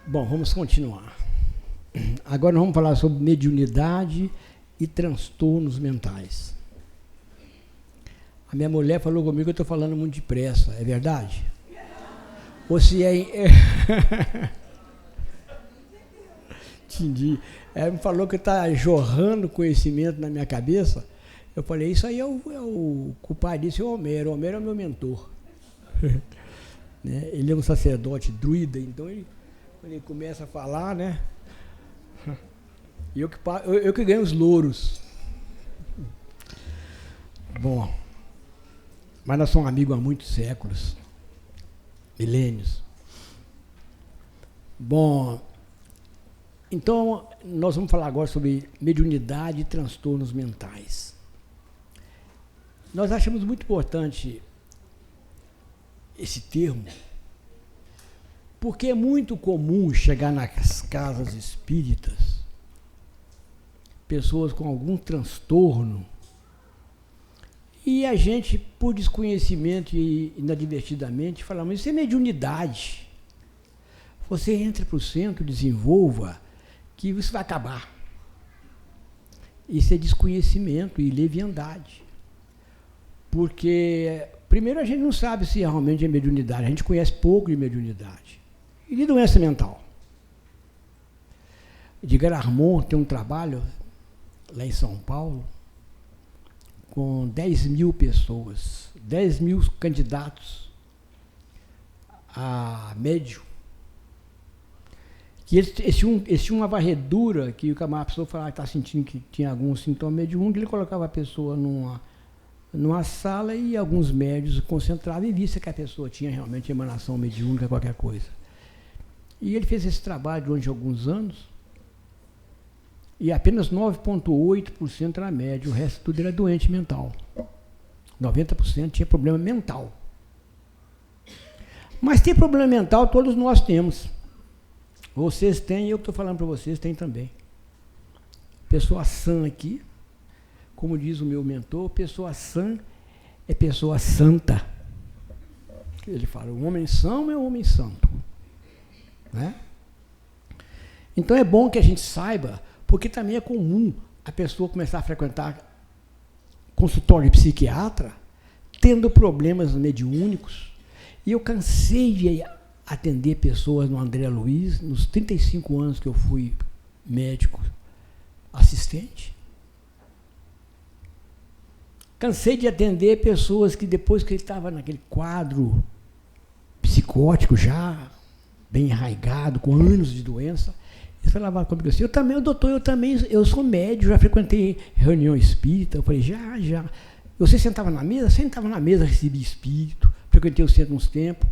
Bom, vamos continuar. Agora nós vamos falar sobre mediunidade e transtornos mentais. A minha mulher falou comigo que eu estou falando muito depressa, é verdade? Ou se é... Entendi. Ela me falou que está jorrando conhecimento na minha cabeça. Eu falei, isso aí é o culpado disso é o Homero. O Homero é o meu mentor. Né? Ele é um sacerdote druida, então quando ele começa a falar, né? Eu que ganho os louros. Bom, mas nós somos amigos há muitos séculos, milênios. Bom, então nós vamos falar agora sobre mediunidade e transtornos mentais. Nós achamos muito importante esse termo, porque é muito comum chegar nas casas espíritas pessoas com algum transtorno e a gente, por desconhecimento e inadvertidamente, fala, mas isso é mediunidade. Você entra para o centro, desenvolva, que isso vai acabar. Isso é desconhecimento e leviandade. Porque, primeiro, a gente não sabe se realmente é mediunidade, a gente conhece pouco de mediunidade. E de doença mental. Edgar Armand tem um trabalho lá em São Paulo com 10 mil pessoas, 10 mil candidatos a médium. Que eles tinham uma varredura que a pessoa falava que está sentindo que tinha algum sintoma mediúnico, ele colocava a pessoa numa sala e alguns médios concentravam e via que a pessoa tinha realmente emanação mediúnica, qualquer coisa. E ele fez esse trabalho durante alguns anos e apenas 9,8% era médio, o resto tudo era doente mental. 90% tinha problema mental. Mas ter problema mental todos nós temos. Vocês têm, eu estou falando para vocês, tem também. Pessoa sã aqui, como diz o meu mentor, pessoa sã é pessoa santa. Ele fala, o homem são é o homem santo. Né? Então é bom que a gente saiba, porque também é comum a pessoa começar a frequentar consultório de psiquiatra, tendo problemas mediúnicos. E eu cansei de atender pessoas no André Luiz, nos 35 anos que eu fui médico assistente. Cansei de atender pessoas que depois que ele estava naquele quadro psicótico já, bem arraigado, com anos de doença, eles falavam comigo assim, eu sou médico, já frequentei reunião espírita. Eu falei, já. Você sentava na mesa? Sentava na mesa, recebia espírito, frequentei o centro uns tempos.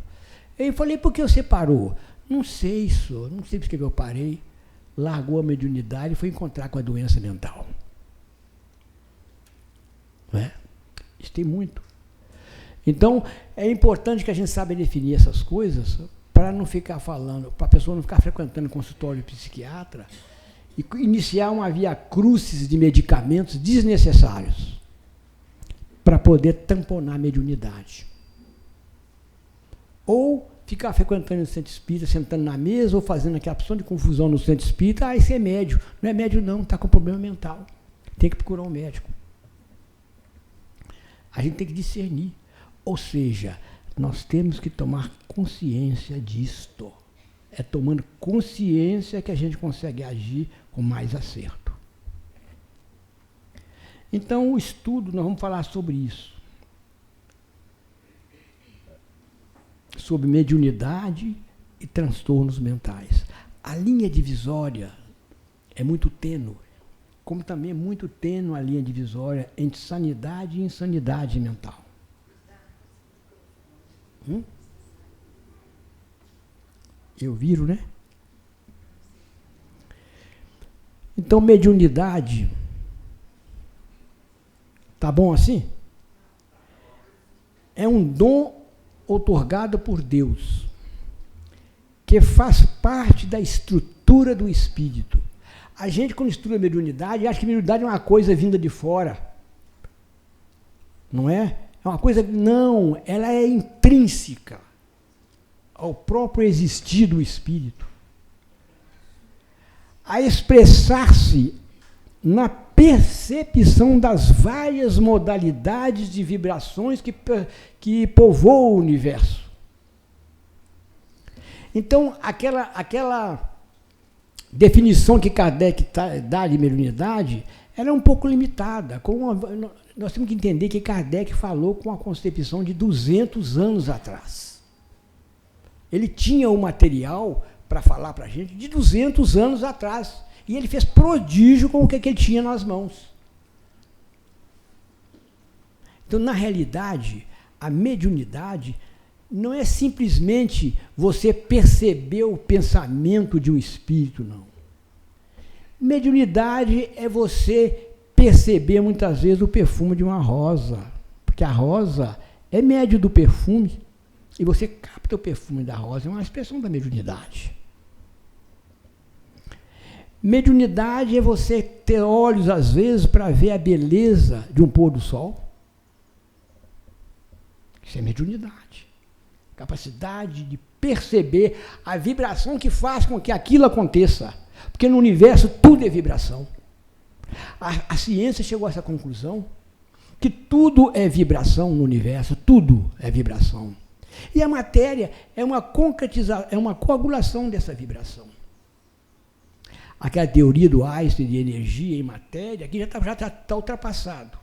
Eu falei, por que você parou? Não sei, senhor, não sei por que eu parei. Largou a mediunidade e foi encontrar com a doença mental. Não é? Isso tem muito. Então, é importante que a gente saiba definir essas coisas para não ficar falando, para a pessoa não ficar frequentando consultório de psiquiatra e iniciar uma via crucis de medicamentos desnecessários para poder tamponar a mediunidade. Ou ficar frequentando o centro espírita, sentando na mesa, ou fazendo aquela opção de confusão no centro espírita, esse é médio. Não é médio não, está com problema mental. Tem que procurar um médico. A gente tem que discernir. Ou seja, nós temos que tomar consciência disto. É tomando consciência que a gente consegue agir com mais acerto. Então, o estudo, nós vamos falar sobre isso. Sobre mediunidade e transtornos mentais. A linha divisória é muito tênue, como também é muito tênue a linha divisória entre sanidade e insanidade mental. Eu viro, né? Então, mediunidade, tá bom assim? É um dom outorgado por Deus. que faz parte da estrutura do espírito. A gente, quando estuda a mediunidade, acha que a mediunidade é uma coisa vinda de fora. Não é? É uma coisa... Não, ela é intrínseca ao próprio existir do espírito. A expressar-se na percepção das várias modalidades de vibrações que povoam o universo. Então, aquela definição que Kardec dá de mediunidade, ela é um pouco limitada. Nós temos que entender que Kardec falou com a concepção de 200 anos atrás. Ele tinha o material para falar para a gente de 200 anos atrás. E ele fez prodígio com o que ele tinha nas mãos. Então, na realidade, a mediunidade não é simplesmente você perceber o pensamento de um espírito, não. Mediunidade é você perceber, muitas vezes, o perfume de uma rosa. Porque a rosa é médio do perfume, e você capta o perfume da rosa, é uma expressão da mediunidade. Mediunidade é você ter olhos, às vezes, para ver a beleza de um pôr do sol. Isso é mediunidade. Capacidade de perceber a vibração que faz com que aquilo aconteça. Porque no universo tudo é vibração. A ciência chegou a essa conclusão, que tudo é vibração no universo, tudo é vibração. E a matéria é uma concretização, é uma coagulação dessa vibração. Aquela teoria do Einstein de energia e matéria, aqui já está ultrapassado.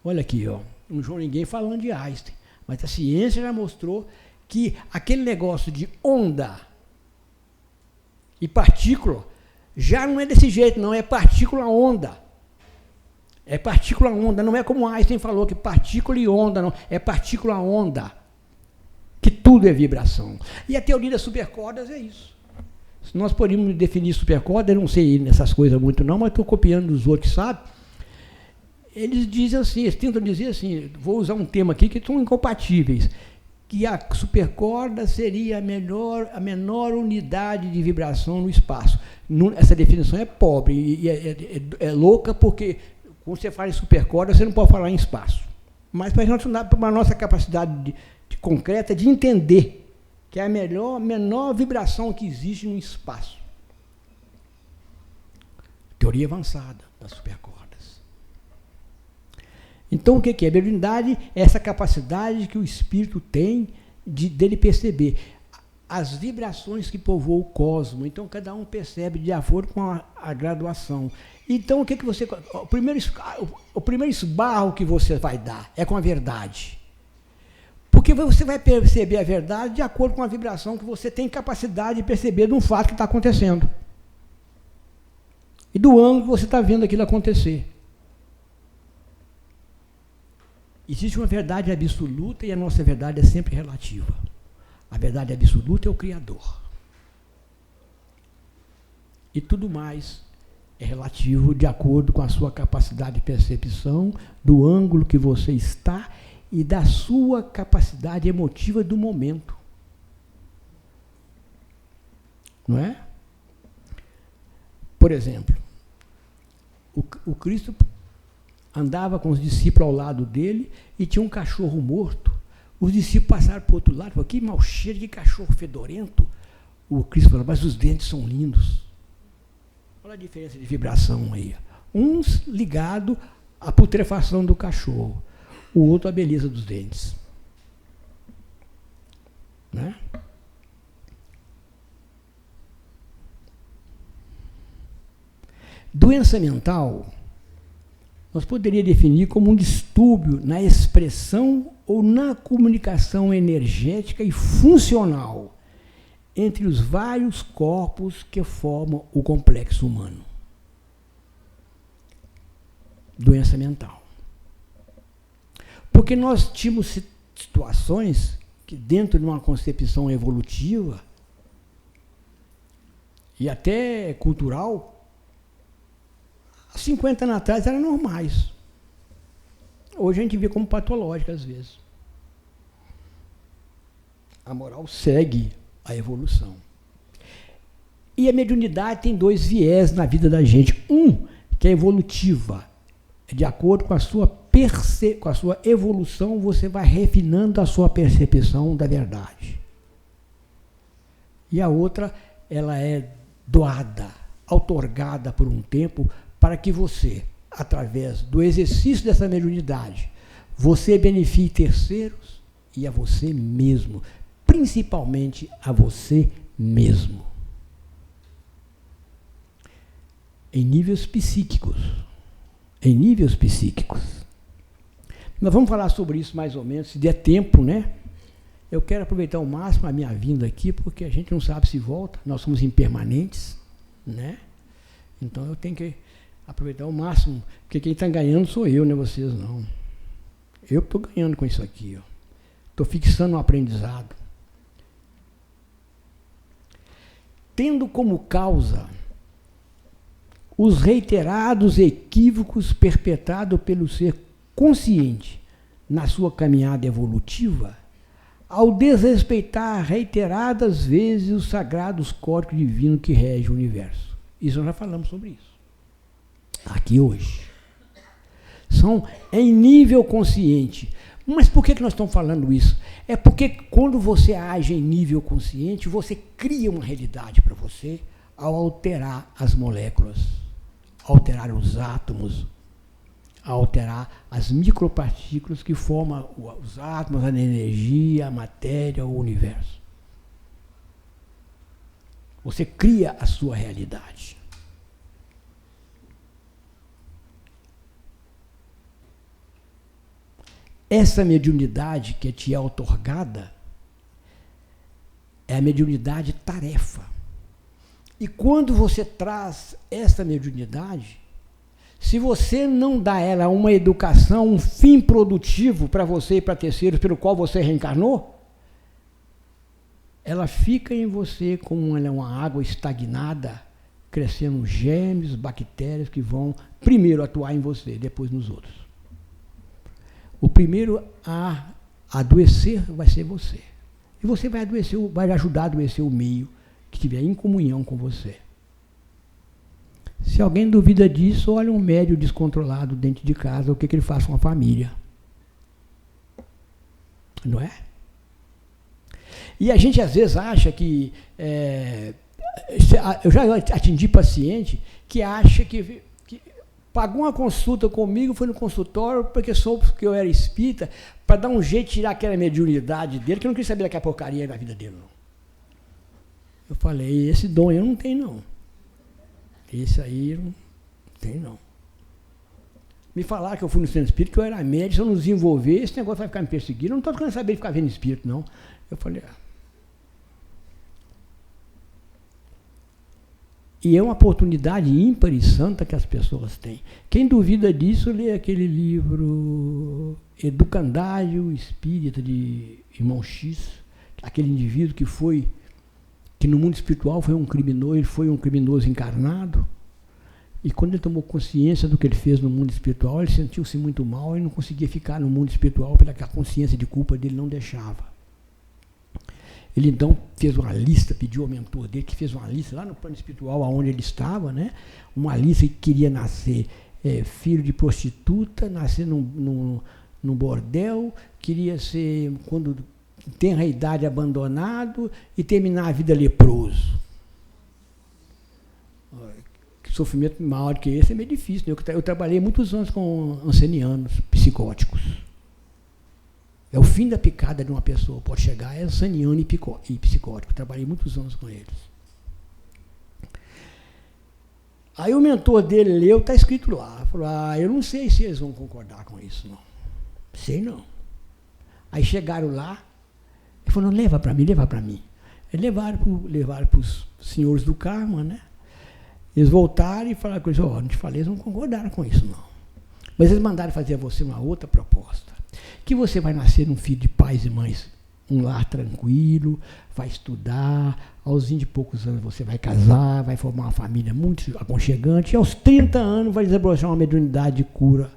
Olha aqui, ó, não sou ninguém falando de Einstein, mas a ciência já mostrou que aquele negócio de onda e partícula já não é desse jeito, não, é partícula-onda. É partícula-onda, não é como Einstein falou, que partícula e onda, não, é partícula-onda, que tudo é vibração. E a teoria das supercordas é isso. Se nós poderíamos definir supercorda, eu não sei nessas coisas muito não, mas estou copiando dos outros que sabem. Eles dizem assim, eles tentam dizer assim, vou usar um termo aqui que são incompatíveis, que a supercorda seria a menor unidade de vibração no espaço. Essa definição é pobre e é louca, porque quando você fala em supercorda, você não pode falar em espaço. Mas para a nossa capacidade de concreta de entender que é a menor vibração que existe no espaço. Teoria avançada das supercordas. Então, o que é? A mediunidade é essa capacidade que o espírito tem dele perceber as vibrações que povoam o cosmos. Então, cada um percebe de acordo com a graduação. Então, o que você... O primeiro esbarro que você vai dar é com a verdade. Porque você vai perceber a verdade de acordo com a vibração que você tem capacidade de perceber de um fato que está acontecendo. E do ângulo que você está vendo aquilo acontecer. Existe uma verdade absoluta e a nossa verdade é sempre relativa. A verdade absoluta é o Criador. E tudo mais é relativo de acordo com a sua capacidade de percepção, do ângulo que você está e da sua capacidade emotiva do momento. Não é? Por exemplo, o Cristo andava com os discípulos ao lado dele e tinha um cachorro morto. Os discípulos passaram para o outro lado e falaram, que mau cheiro de cachorro fedorento. O Cristo falou, mas os dentes são lindos. Olha a diferença de vibração aí. Uns ligados à putrefação do cachorro, o outro à beleza dos dentes. Né? Doença mental, nós poderíamos definir como um distúrbio na expressão ou na comunicação energética e funcional entre os vários corpos que formam o complexo humano. Doença mental. Porque nós tínhamos situações que, dentro de uma concepção evolutiva e até cultural, há 50 anos atrás eram normais. Hoje a gente vê como patológica às vezes. A moral segue a evolução. E a mediunidade tem dois viés na vida da gente. Um, que é evolutiva. De acordo com a sua evolução, você vai refinando a sua percepção da verdade. E a outra, ela é doada, outorgada por um tempo, para que você, através do exercício dessa mediunidade, você beneficie terceiros e a você mesmo, principalmente a você mesmo. Em níveis psíquicos. Em níveis psíquicos. Nós vamos falar sobre isso mais ou menos, se der tempo, né? Eu quero aproveitar ao máximo a minha vinda aqui, porque a gente não sabe se volta, nós somos impermanentes, né? Então eu tenho que aproveitar ao máximo, porque quem está ganhando sou eu, não é vocês não. Eu estou ganhando com isso aqui, ó. Estou fixando um aprendizado. Tendo como causa os reiterados equívocos perpetrados pelo ser consciente na sua caminhada evolutiva, ao desrespeitar reiteradas vezes os sagrados códigos divinos que regem o universo. Isso nós já falamos sobre isso. Aqui hoje. São em nível consciente. Mas por que nós estamos falando isso? É porque quando você age em nível consciente, você cria uma realidade para você ao alterar as moléculas, alterar os átomos, alterar as micropartículas que formam os átomos, a energia, a matéria, o universo. Você cria a sua realidade. Essa mediunidade que te é outorgada é a mediunidade tarefa. E quando você traz essa mediunidade, se você não dá a ela uma educação, um fim produtivo para você e para terceiros pelo qual você reencarnou, ela fica em você como uma água estagnada, crescendo germes, bactérias que vão primeiro atuar em você, depois nos outros. O primeiro a adoecer vai ser você. E você vai adoecer, vai ajudar a adoecer o meio que estiver em comunhão com você. Se alguém duvida disso, olha um médium descontrolado dentro de casa, o que ele faz com a família. Não é? E a gente às vezes acha que... eu já atendi paciente que acha que pagou uma consulta comigo, foi no consultório, porque soube que eu era espírita, para dar um jeito de tirar aquela mediunidade dele, que eu não queria saber daquela porcaria na vida dele, não. Eu falei, esse dom eu não tenho, não. Esse aí não tem, não. Me falaram que eu fui no centro espírita, que eu era médico, se eu não desenvolver, esse negócio vai ficar me perseguindo. Eu não estou querendo saber de ficar vendo espírito, não. Eu falei, E é uma oportunidade ímpar e santa que as pessoas têm. Quem duvida disso, lê aquele livro Educandário Espírita, de Irmão X, aquele indivíduo que no mundo espiritual foi um criminoso, ele foi um criminoso encarnado, e quando ele tomou consciência do que ele fez no mundo espiritual, ele sentiu-se muito mal e não conseguia ficar no mundo espiritual, porque a consciência de culpa dele não deixava. Ele então fez uma lista, pediu ao mentor dele, que fez uma lista lá no plano espiritual, onde ele estava, né? Uma lista que queria nascer filho de prostituta, nascer num bordel, queria ser, quando tem a idade, abandonado, e terminar a vida leproso. Que sofrimento maior que esse é meio difícil, né? Eu trabalhei muitos anos com ancenianos psicóticos. É o fim da picada de uma pessoa, pode chegar, é anceniano e psicótico. Trabalhei muitos anos com eles. Aí o mentor dele leu, está escrito lá, falou, eu não sei se eles vão concordar com isso, não. Sei não. Aí chegaram lá, ele falou, não, leva para mim, leva para mim. Eles levaram para os senhores do karma, né? Eles voltaram e falaram com eles, não te falei, eles não concordaram com isso, não. Mas eles mandaram fazer a você uma outra proposta. Que você vai nascer um filho de pais e mães, um lar tranquilo, vai estudar, aos 20 e poucos anos você vai casar, vai formar uma família muito aconchegante, e aos 30 anos vai desabrochar uma mediunidade de cura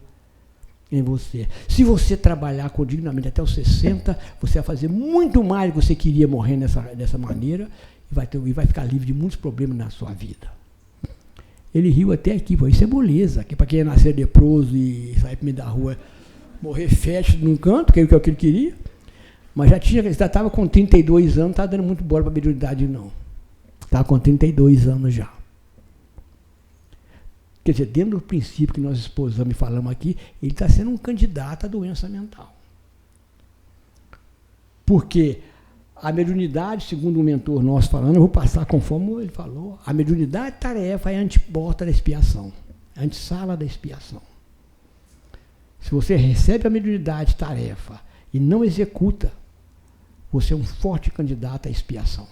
em você. Se você trabalhar dignamente até os 60, você vai fazer muito mais do que você queria morrer dessa maneira e vai ficar livre de muitos problemas na sua vida. Ele riu até aqui, pô, isso é moleza, que para quem ia nascer leproso e sair para meio da rua, morrer fétido num canto, que é o que ele queria, mas já estava com 32 anos, não estava dando muito bola para a mediunidade, não. Estava com 32 anos já. Quer dizer, dentro do princípio que nós exposamos e falamos aqui, ele está sendo um candidato à doença mental. Porque a mediunidade, segundo o mentor nosso falando, eu vou passar conforme ele falou, a mediunidade tarefa é a anteporta da expiação, a antessala da expiação. Se você recebe a mediunidade tarefa e não executa, você é um forte candidato à expiação.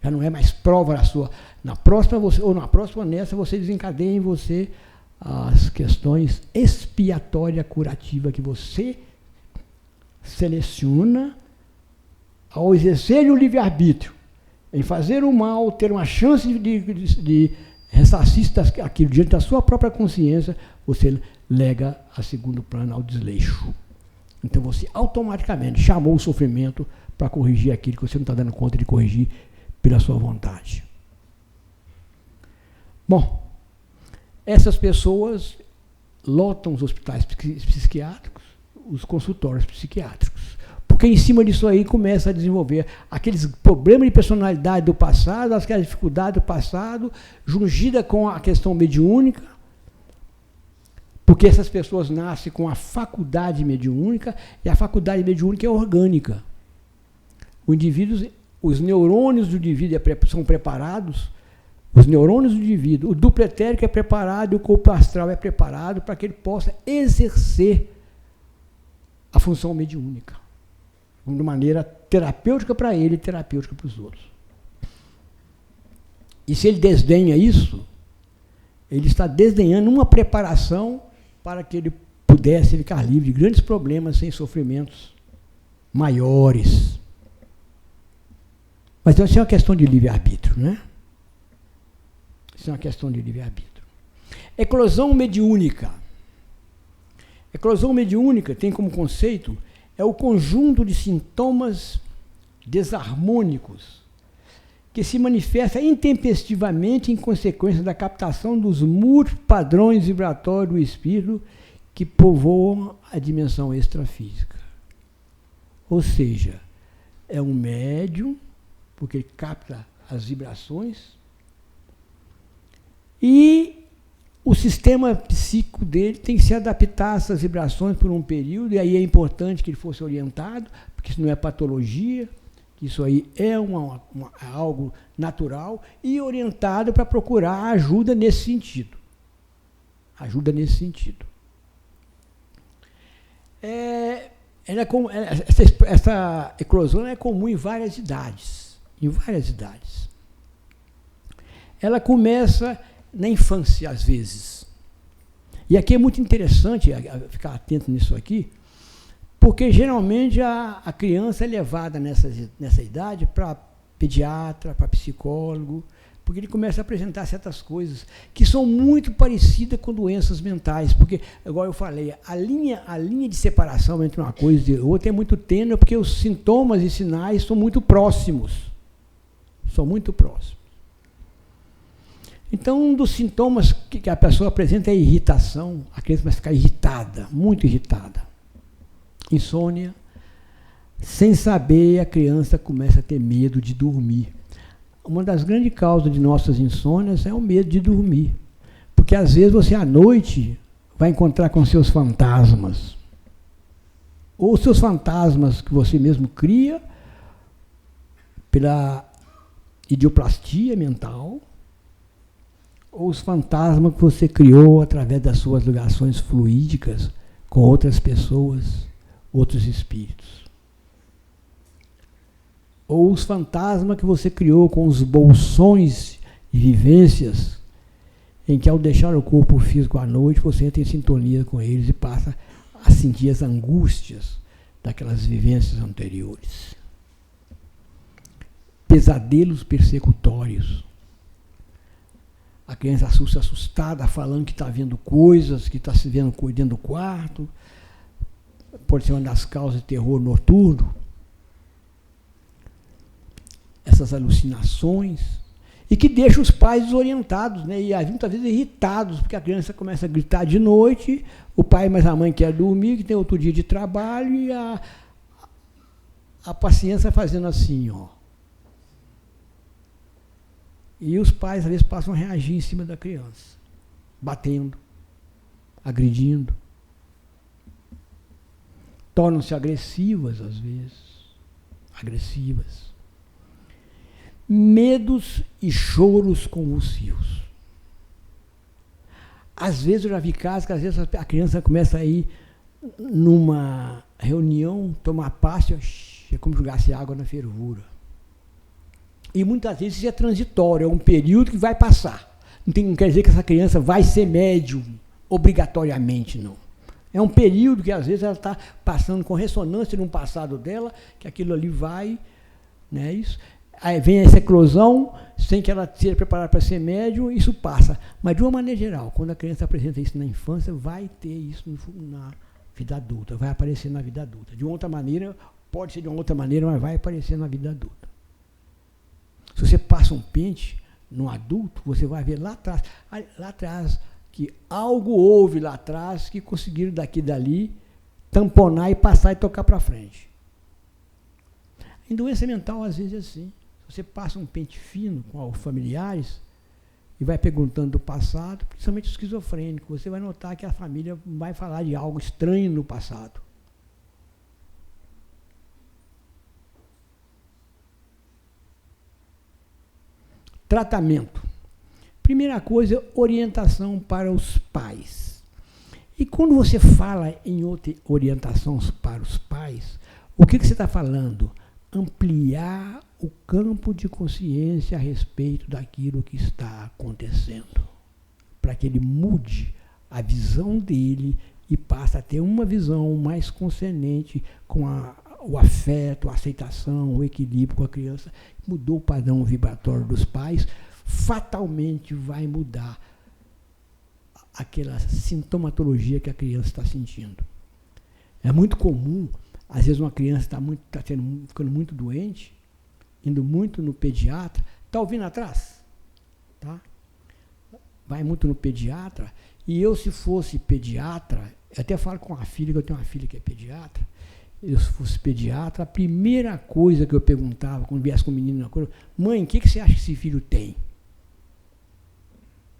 Já não é mais prova da sua. Na próxima nessa, você desencadeia em você as questões expiatória curativa que você seleciona ao exercer o livre-arbítrio, em fazer o mal, ter uma chance de ressarcir aquilo diante da sua própria consciência, você lega a segundo plano ao desleixo. Então você automaticamente chamou o sofrimento para corrigir aquilo que você não está dando conta de corrigir pela sua vontade. Bom, essas pessoas lotam os hospitais psiquiátricos, os consultórios psiquiátricos, porque em cima disso aí começa a desenvolver aqueles problemas de personalidade do passado, aquelas dificuldades do passado, jungida com a questão mediúnica, porque essas pessoas nascem com a faculdade mediúnica, e a faculdade mediúnica é orgânica. O indivíduo, os neurônios do indivíduo são preparados, os neurônios do indivíduo, o duplo etérico é preparado e o corpo astral é preparado para que ele possa exercer a função mediúnica, de maneira terapêutica para ele e terapêutica para os outros. E se ele desdenha isso, ele está desdenhando uma preparação para que ele pudesse ficar livre de grandes problemas sem sofrimentos maiores. Mas isso é uma questão de livre-arbítrio, né? Isso é uma questão de livre-arbítrio. Eclosão mediúnica. Eclosão mediúnica tem como conceito o conjunto de sintomas desarmônicos que se manifesta intempestivamente em consequência da captação dos múltiplos padrões vibratórios do espírito que povoam a dimensão extrafísica. Ou seja, é um médium, porque ele capta as vibrações, e o sistema psíquico dele tem que se adaptar a essas vibrações por um período, e aí é importante que ele fosse orientado, porque isso não é patologia, isso aí é algo natural, e orientado para procurar ajuda nesse sentido. Ajuda nesse sentido. Essa eclosão é comum em várias idades. Em várias idades. Ela começa na infância, às vezes. E aqui é muito interessante ficar atento nisso aqui, porque geralmente a criança é levada nessa idade para pediatra, para psicólogo, porque ele começa a apresentar certas coisas que são muito parecidas com doenças mentais, porque, igual eu falei, a linha de separação entre uma coisa e outra é muito tênue, porque os sintomas e sinais são muito próximos. São muito próximos. Então, um dos sintomas que a pessoa apresenta é a irritação, a criança vai ficar irritada, muito irritada. Insônia, sem saber, a criança começa a ter medo de dormir. Uma das grandes causas de nossas insônias é o medo de dormir. Porque às vezes você à noite vai encontrar com seus fantasmas. Ou seus fantasmas que você mesmo cria pela idioplastia mental, ou os fantasmas que você criou através das suas ligações fluídicas com outras pessoas, outros espíritos. Ou os fantasmas que você criou com os bolsões de vivências, em que ao deixar o corpo físico à noite, você entra em sintonia com eles e passa a sentir as angústias daquelas vivências anteriores. Pesadelos persecutórios. A criança assustada, falando que está vendo coisas, que está se vendo dentro do quarto. Pode ser uma das causas de terror noturno. Essas alucinações. E que deixa os pais desorientados, né? E muitas vezes irritados, porque a criança começa a gritar de noite, o pai mas a mãe quer dormir, que tem outro dia de trabalho, e a paciência fazendo assim, ó. E os pais, às vezes, passam a reagir em cima da criança, batendo, agredindo. Tornam-se agressivas, às vezes. Agressivas. Medos e choros convulsivos. Às vezes eu já vi casos que às vezes a criança começa a ir numa reunião, tomar passe, é como jogasse água na fervura. E muitas vezes isso é transitório, é um período que vai passar. Não quer dizer que essa criança vai ser médium, obrigatoriamente, não. É um período que às vezes ela está passando com ressonância no passado dela, que aquilo ali vai, né, isso. Aí vem essa eclosão, sem que ela seja preparada para ser médium, isso passa. Mas, de uma maneira geral, quando a criança apresenta isso na infância, vai ter isso na vida adulta, vai aparecer na vida adulta. De uma outra maneira, pode ser de uma outra maneira, mas vai aparecer na vida adulta. Se você passa um pente no adulto, você vai ver lá atrás, que algo houve lá atrás que conseguiram daqui e dali tamponar e passar e tocar para frente. Em doença mental, às vezes é assim. Você passa um pente fino com os familiares e vai perguntando do passado, principalmente o esquizofrênico, você vai notar que a família vai falar de algo estranho no passado. Tratamento. Primeira coisa, orientação para os pais. E quando você fala em orientação para os pais, o que você está falando? Ampliar o campo de consciência a respeito daquilo que está acontecendo, para que ele mude a visão dele e passe a ter uma visão mais concernente com o afeto, a aceitação, o equilíbrio com a criança. Mudou o padrão vibratório dos pais, fatalmente vai mudar aquela sintomatologia que a criança está sentindo. É muito comum, às vezes uma criança está ficando muito doente, indo muito no pediatra, está ouvindo atrás? Tá? Vai muito no pediatra, e eu, se fosse pediatra, eu até falo com a filha, que eu tenho uma filha que é pediatra, eu, se fosse pediatra, a primeira coisa que eu perguntava, quando viesse com o menino na coisa, mãe, o que você acha que esse filho tem?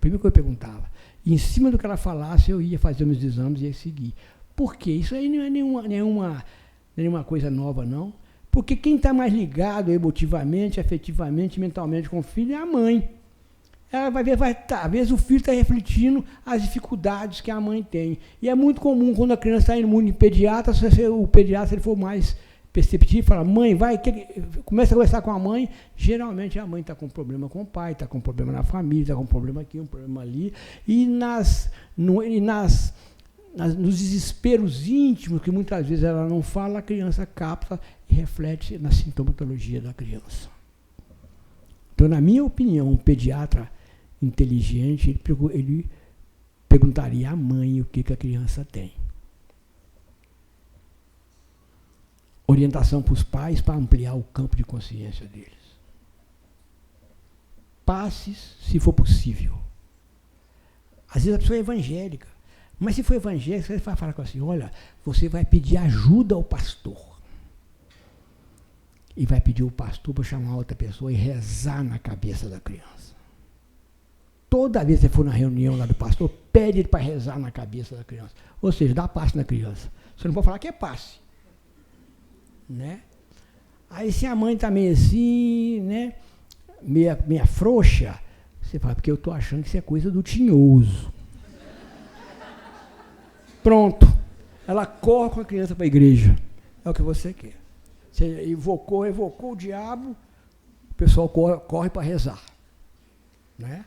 Primeiro que eu perguntava. E em cima do que ela falasse, eu ia fazer meus exames e ia seguir. Por quê? Isso aí não é nenhuma coisa nova, não. Porque quem está mais ligado emotivamente, afetivamente, mentalmente com o filho é a mãe. Ela vai ver, às vezes o filho está refletindo as dificuldades que a mãe tem. E é muito comum, quando a criança está indo muito em pediatra, o pediatra, se ele for mais perceptivo, fala, mãe, começa a conversar com a mãe, geralmente a mãe está com problema com o pai, está com problema na família, está com problema aqui, um problema ali. E nos desesperos íntimos, que muitas vezes ela não fala, a criança capta e reflete na sintomatologia da criança. Então, na minha opinião, um pediatra inteligente, ele perguntaria à mãe o que a criança tem. Orientação para os pais para ampliar o campo de consciência deles. Passes, se for possível. Às vezes a pessoa é evangélica, mas se for evangélica, você vai falar com assim, olha, você vai pedir ajuda ao pastor. E vai pedir o pastor para chamar outra pessoa e rezar na cabeça da criança. Toda vez que você for na reunião lá do pastor, pede ele para rezar na cabeça da criança. Ou seja, dá passe na criança. Você não pode falar que é passe. Né? Aí se a mãe está meio assim, né, meia frouxa, você fala, porque eu estou achando que isso é coisa do tinhoso. Pronto. Ela corre com a criança para a igreja. É o que você quer. Você evocou o diabo, o pessoal corre para rezar. Né?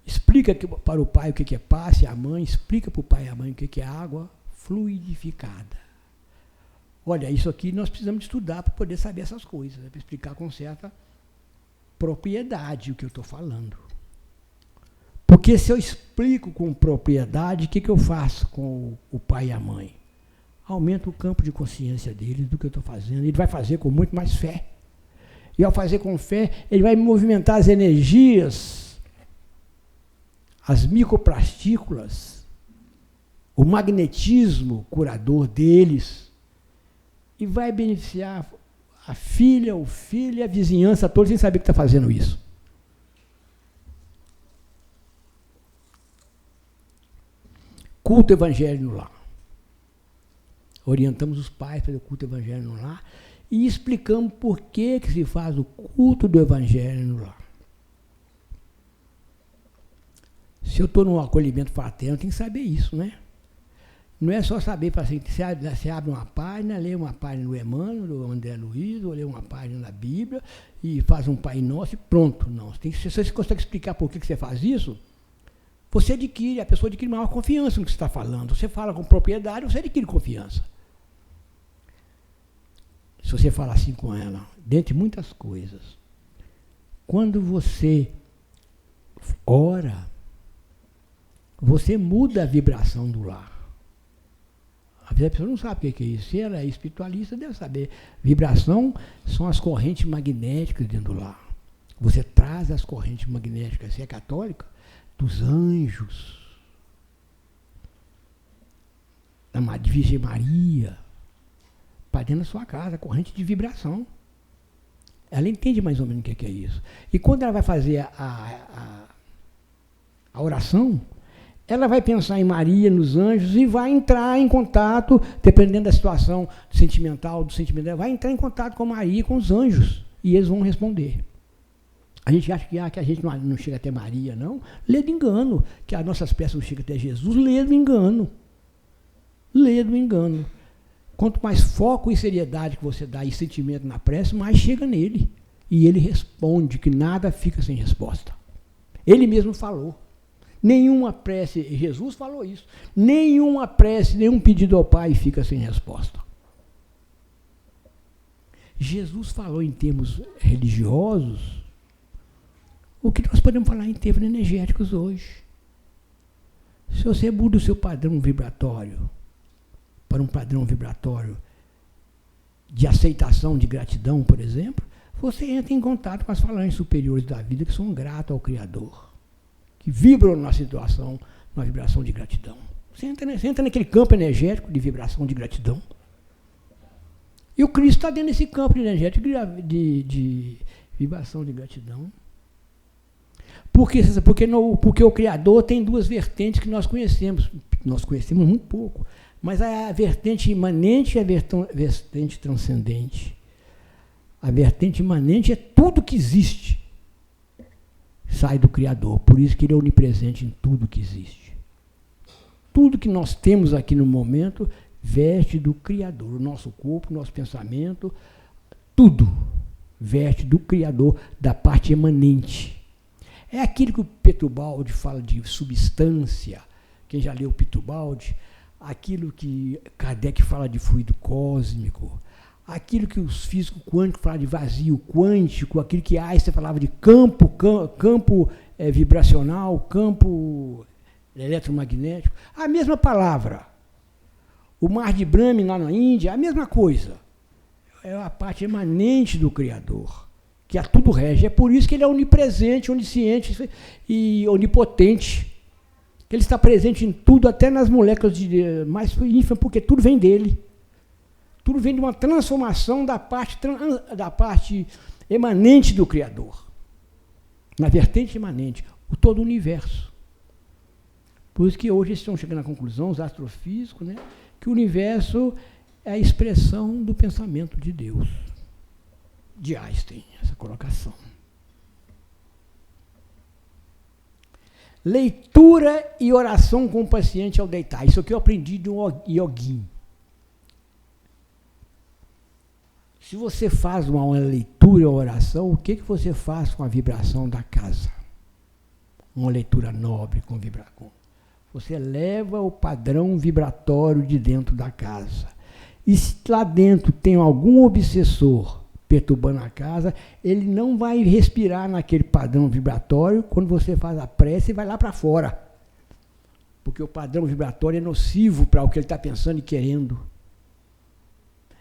Explica para o pai o que é passe, a mãe, explica para o pai e a mãe o que é água fluidificada. Olha, isso aqui nós precisamos de estudar para poder saber essas coisas, para explicar com certa propriedade o que eu estou falando. Porque se eu explico com propriedade, o que eu faço com o pai e a mãe? Aumento o campo de consciência dele do que eu estou fazendo. Ele vai fazer com muito mais fé. E ao fazer com fé, ele vai movimentar as energias, as micropartículas, o magnetismo curador deles, e vai beneficiar a filha, o filho e a vizinhança todos sem saber que está fazendo isso. Culto evangélico no lar. Orientamos os pais para o culto evangélico no lar e explicamos por que se faz o culto do evangelho no lar. Se eu estou num acolhimento fraterno, tem que saber isso, né? Não é só saber, assim, você abre uma página, lê uma página do Emmanuel, do André Luiz, ou lê uma página da Bíblia e faz um Pai Nosso e pronto. Não. Se você consegue explicar por que você faz isso, a pessoa adquire maior confiança no que você está falando. Você fala com propriedade, você adquire confiança. Se você fala assim com ela, dentre muitas coisas, quando você ora, você muda a vibração do lar. Às vezes a pessoa não sabe o que é isso. Se ela é espiritualista, deve saber. Vibração são as correntes magnéticas dentro do lar. Você traz as correntes magnéticas, se é católica, dos anjos, da Virgem Maria, para dentro da sua casa, corrente de vibração. Ela entende mais ou menos o que é isso. E quando ela vai fazer a oração, ela vai pensar em Maria, nos anjos, e vai entrar em contato, dependendo da situação sentimental, do sentimento, vai entrar em contato com Maria e com os anjos, e eles vão responder. A gente acha que a gente não chega até Maria, não. Lê do engano, que as nossas peças não chegam até Jesus. Lê do engano. Lê do engano. Quanto mais foco e seriedade que você dá e sentimento na prece, mais chega nele. E ele responde, que nada fica sem resposta. Ele mesmo falou. Nenhuma prece, Jesus falou isso, nenhuma prece, nenhum pedido ao Pai fica sem resposta. Jesus falou em termos religiosos o que nós podemos falar em termos energéticos hoje. Se você muda o seu padrão vibratório para um padrão vibratório de aceitação, de gratidão, por exemplo, você entra em contato com as falanges superiores da vida que são gratas ao Criador, que vibram na situação, na vibração de gratidão. Você entra naquele campo energético de vibração de gratidão. E o Cristo está dentro desse campo energético de vibração de gratidão. Porque o Criador tem duas vertentes que nós conhecemos. Nós conhecemos muito pouco. Mas a vertente imanente e a vertente transcendente. A vertente imanente é tudo que existe. Sai do Criador. Por isso que ele é onipresente em tudo que existe. Tudo que nós temos aqui no momento veste do Criador. O nosso corpo, o nosso pensamento, tudo veste do Criador, da parte emanente. É aquilo que o Petubaldi fala de substância, quem já leu o Petubaldi, aquilo que Kardec fala de fluido cósmico, aquilo que os físicos quânticos falam de vazio quântico, aquilo que Einstein falava de campo vibracional, campo eletromagnético, a mesma palavra. O mar de Brahma lá na Índia, a mesma coisa. É a parte emanente do Criador, que a tudo rege. É por isso que ele é onipresente, onisciente e onipotente. Ele está presente em tudo, até nas moléculas mais ínfimas, porque tudo vem dele. Tudo vem de uma transformação da parte emanente do Criador. Na vertente emanente, o todo o universo. Por isso que hoje eles estão chegando à conclusão, os astrofísicos, né, que o universo é a expressão do pensamento de Deus. De Einstein, essa colocação. Leitura e oração com o paciente ao deitar. Isso aqui eu aprendi de um yoguinho. Se você faz uma leitura e oração, o que você faz com a vibração da casa? Uma leitura nobre com vibração. Você eleva o padrão vibratório de dentro da casa. E se lá dentro tem algum obsessor perturbando a casa, ele não vai respirar naquele padrão vibratório quando você faz a prece e vai lá para fora. Porque o padrão vibratório é nocivo para o que ele está pensando e querendo.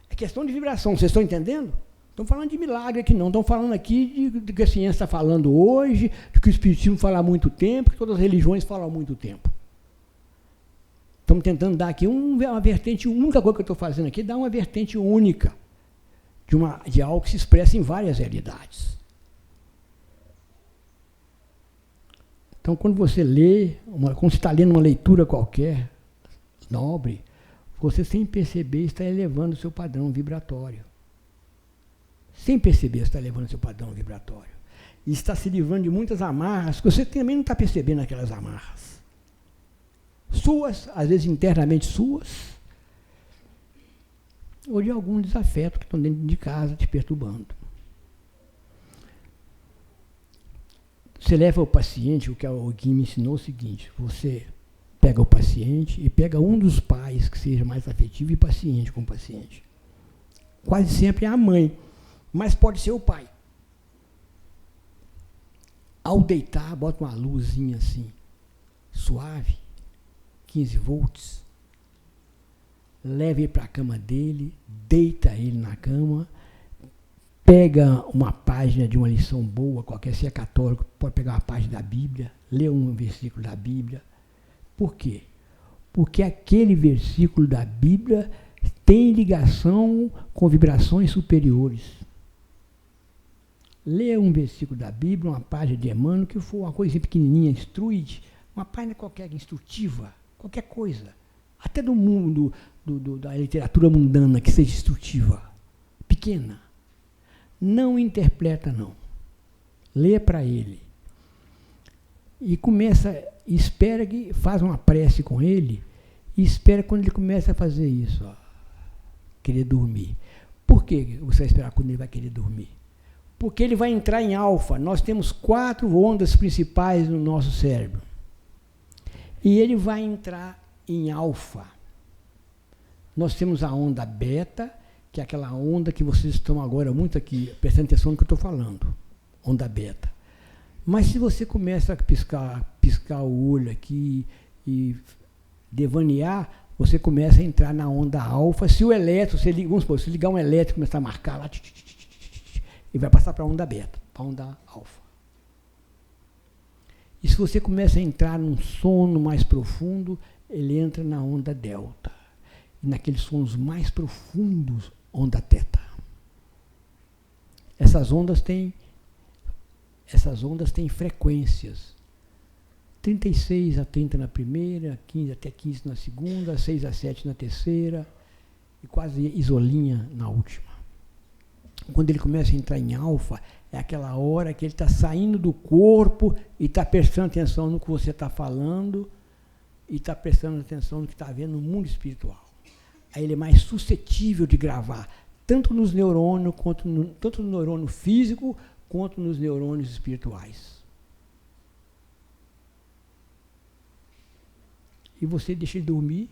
É questão de vibração, vocês estão entendendo? Estão falando de milagre aqui não, estão falando aqui de que a ciência está falando hoje, de que o espiritismo fala há muito tempo, que todas as religiões falam há muito tempo. Estamos tentando dar aqui uma vertente única, coisa que eu estou fazendo aqui, dar uma vertente única de algo que se expressa em várias realidades. Então, quando você lê, quando você está lendo uma leitura qualquer, nobre, você, sem perceber, está elevando o seu padrão vibratório. Sem perceber, está elevando o seu padrão vibratório. E está se livrando de muitas amarras, que você também não está percebendo aquelas amarras. Suas, às vezes internamente suas, ou de algum desafeto que estão dentro de casa te perturbando. Você leva o paciente, o que o Gui me ensinou é o seguinte: você pega o paciente e pega um dos pais que seja mais afetivo e paciente com o paciente. Quase sempre é a mãe, mas pode ser o pai. Ao deitar, bota uma luzinha assim, suave, 15 volts, leva ele para a cama dele, deita ele na cama, pega uma página de uma lição boa, qualquer, se é católico, pode pegar uma página da Bíblia, ler um versículo da Bíblia. Por quê? Porque aquele versículo da Bíblia tem ligação com vibrações superiores. Lê um versículo da Bíblia, uma página de Emmanuel, que for uma coisinha pequenininha, instruide, uma página qualquer, instrutiva, qualquer coisa, até do mundo, da literatura mundana, que seja instrutiva, pequena. Não interpreta, não. Lê para ele. E começa, espera que faz uma prece com ele, e espera quando ele começa a fazer isso, ó, querer dormir. Por que você vai esperar quando ele vai querer dormir? Porque ele vai entrar em alfa. Nós temos 4 ondas principais no nosso cérebro. E ele vai entrar em alfa. Nós temos a onda beta, que é aquela onda que vocês estão agora muito aqui, prestando atenção no que eu estou falando, onda beta. Mas se você começa a piscar o olho aqui e devanear, você começa a entrar na onda alfa. Se o elétron, vamos supor, se ligar um elétrico e começar a marcar lá, ele vai passar para a onda beta, para a onda alfa. E se você começa a entrar num sono mais profundo, ele entra na onda delta. E naqueles sonos mais profundos, onda teta. Essas ondas têm frequências. 36 a 30 na primeira, 15 até 15 na segunda, 6 a 7 na terceira, e quase isolinha na última. Quando ele começa a entrar em alfa, é aquela hora que ele está saindo do corpo e está prestando atenção no que você está falando e está prestando atenção no que está vendo no mundo espiritual. Aí ele é mais suscetível de gravar, tanto nos neurônios, tanto no neurônio físico, quanto nos neurônios espirituais. E você deixa ele dormir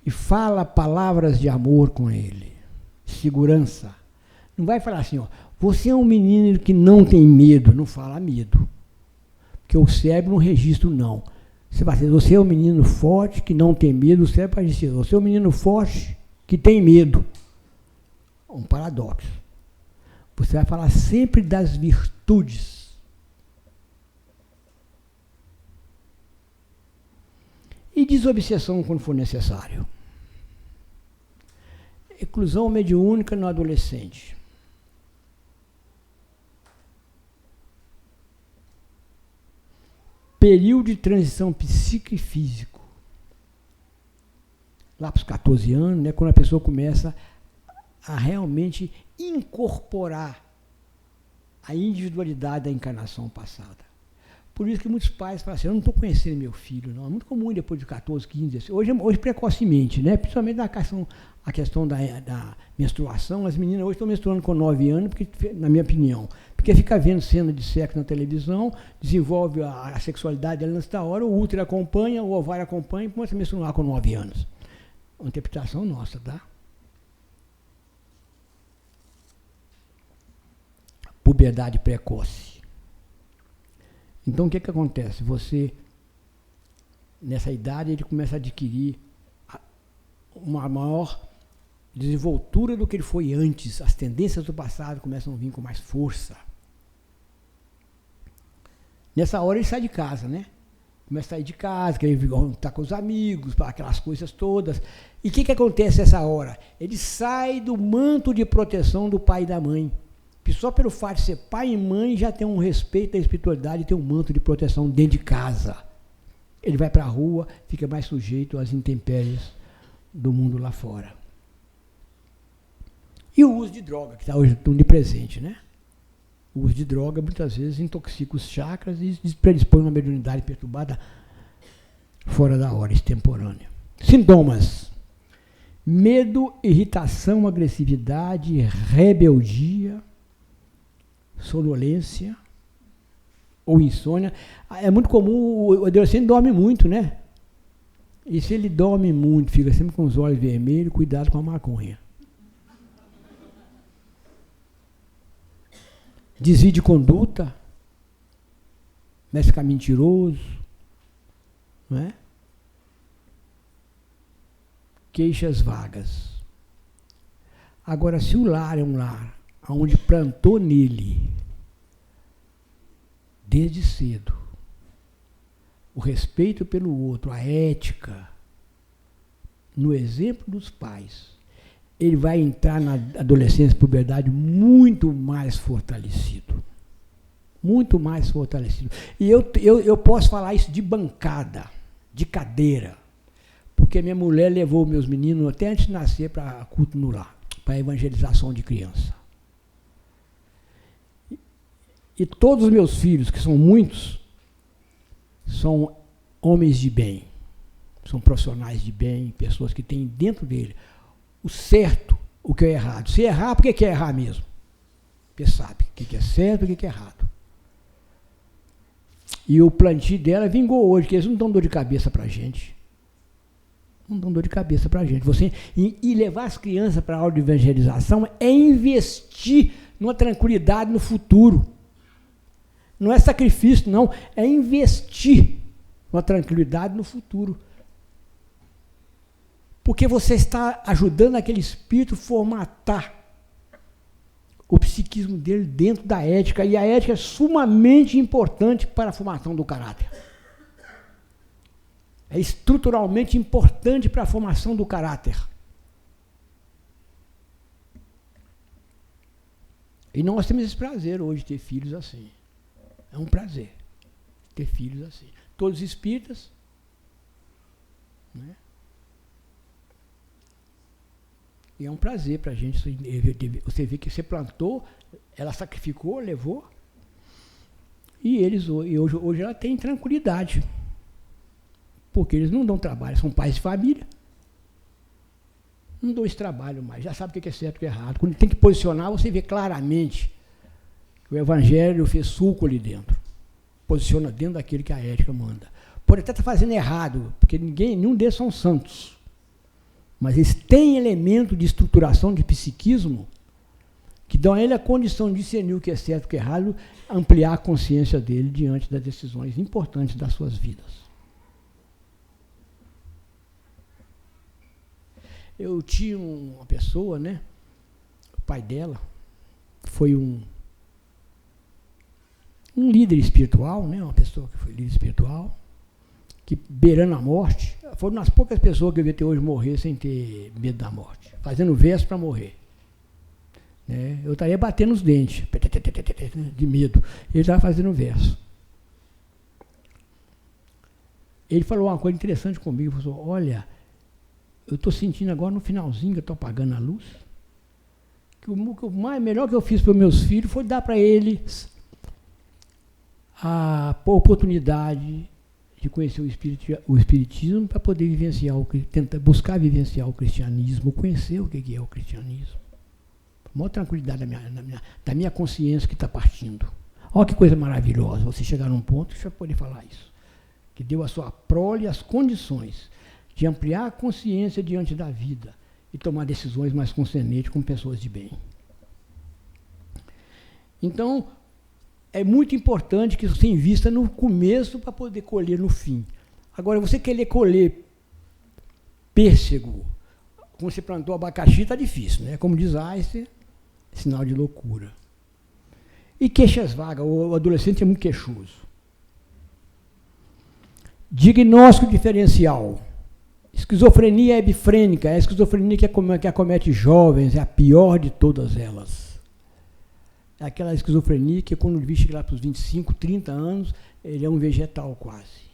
e fala palavras de amor com ele, segurança. Não vai falar assim, ó, você é um menino que não tem medo. Não fala medo, porque o cérebro não registra não. Você vai dizer, você é um menino forte que não tem medo, o cérebro vai dizer, você é um menino forte que tem medo. Um paradoxo. Você vai falar sempre das virtudes. E desobsessão quando for necessário. Eclusão mediúnica no adolescente. Período de transição psíquico e físico. Lá para os 14 anos, né, quando a pessoa começa a realmente incorporar a individualidade da encarnação passada. Por isso que muitos pais falam assim, eu não estou conhecendo meu filho, não. É muito comum depois de 14, 15, 16. Hoje precocemente, né? Principalmente a questão da menstruação. As meninas hoje estão menstruando com 9 anos, porque, na minha opinião, porque fica vendo cena de sexo na televisão, desenvolve a sexualidade dela antes da hora, o útero acompanha, o ovário acompanha e começa a menstruar com 9 anos. Uma interpretação nossa, tá? puberdade precoce. Então, o que acontece? Você, nessa idade, ele começa a adquirir uma maior desenvoltura do que ele foi antes. As tendências do passado começam a vir com mais força. Nessa hora, ele sai de casa, né? Começa a sair de casa, quer estar com os amigos, aquelas coisas todas. E o que acontece nessa hora? Ele sai do manto de proteção do pai e da mãe. Que só pelo fato de ser pai e mãe já tem um respeito da espiritualidade e tem um manto de proteção dentro de casa. Ele vai para a rua, fica mais sujeito às intempéries do mundo lá fora. E o uso de droga, que está hoje tão de presente, né? O uso de droga muitas vezes intoxica os chakras e predispõe uma mediunidade perturbada fora da hora, extemporânea. Sintomas: medo, irritação, agressividade, rebeldia, sonolência ou insônia. É muito comum, o adolescente dorme muito, né? E se ele dorme muito, fica sempre com os olhos vermelhos, cuidado com a maconha. Desvio de conduta, começa a ficar mentiroso, não é? Queixas vagas. Agora, se o lar é um lar onde plantou nele, desde cedo, o respeito pelo outro, a ética, no exemplo dos pais, ele vai entrar na adolescência e puberdade muito mais fortalecido. Muito mais fortalecido. E eu posso falar isso de bancada, de cadeira, porque minha mulher levou meus meninos até antes de nascer para culto no lar, para evangelização de criança. E todos os meus filhos, que são muitos, são homens de bem, são profissionais de bem, pessoas que têm dentro dele o certo, o que é errado. Se errar, por que é errar mesmo? Porque sabe o que é certo e o que é errado. E o plantio dela vingou hoje, que eles não dão dor de cabeça para a gente. Não dão dor de cabeça para a gente. E levar as crianças para a aula de evangelização é investir numa tranquilidade no futuro. Não é sacrifício, não. É investir numa tranquilidade no futuro. Porque você está ajudando aquele espírito a formatar o psiquismo dele dentro da ética. E a ética é sumamente importante para a formação do caráter. É estruturalmente importante para a formação do caráter. E nós temos esse prazer hoje de ter filhos assim. É um prazer ter filhos assim. Todos espíritas, né? E é um prazer para a gente. Você vê que você plantou, ela sacrificou, levou. E hoje ela tem tranquilidade. Porque eles não dão trabalho, são pais de família. Não dão esse trabalho mais, já sabe o que é certo e o que é errado. Quando tem que posicionar, você vê claramente que o Evangelho fez suco ali dentro. Posiciona dentro daquele que a ética manda. Pode até estar fazendo errado, porque nenhum deles são santos. Mas eles têm elemento de estruturação de psiquismo que dão a ele a condição de discernir o que é certo e o que é errado, ampliar a consciência dele diante das decisões importantes das suas vidas. Eu tinha uma pessoa, né? O pai dela foi um líder espiritual, né? Uma pessoa que foi líder espiritual, que beirando a morte, foram das poucas pessoas que eu vi até hoje morrer sem ter medo da morte, fazendo verso para morrer. Né? Eu estaria batendo os dentes, de medo. Ele estava fazendo verso. Ele falou uma coisa interessante comigo, ele falou: olha, eu estou sentindo agora no finalzinho que eu estou apagando a luz, que o melhor que eu fiz para os meus filhos foi dar para eles a oportunidade de conhecer o espiritismo para poder vivenciar, tentar buscar vivenciar o cristianismo, conhecer o que é o cristianismo. A maior tranquilidade da minha consciência que está partindo. Olha que coisa maravilhosa, você chegar num ponto que você vai poder falar isso. Que deu a sua prole as condições de ampliar a consciência diante da vida e tomar decisões mais conscientes com pessoas de bem. Então, é muito importante que você invista no começo para poder colher no fim. Agora, você querer colher pêssego, como você plantou abacaxi, está difícil, né? Como diz Einstein, sinal de loucura. E queixas vagas, o adolescente é muito queixoso. Diagnóstico diferencial. Esquizofrenia hebifrênica, é a esquizofrenia que acomete jovens, é a pior de todas elas. É aquela esquizofrenia que quando o indivíduo chega lá para os 25, 30 anos, ele é um vegetal quase.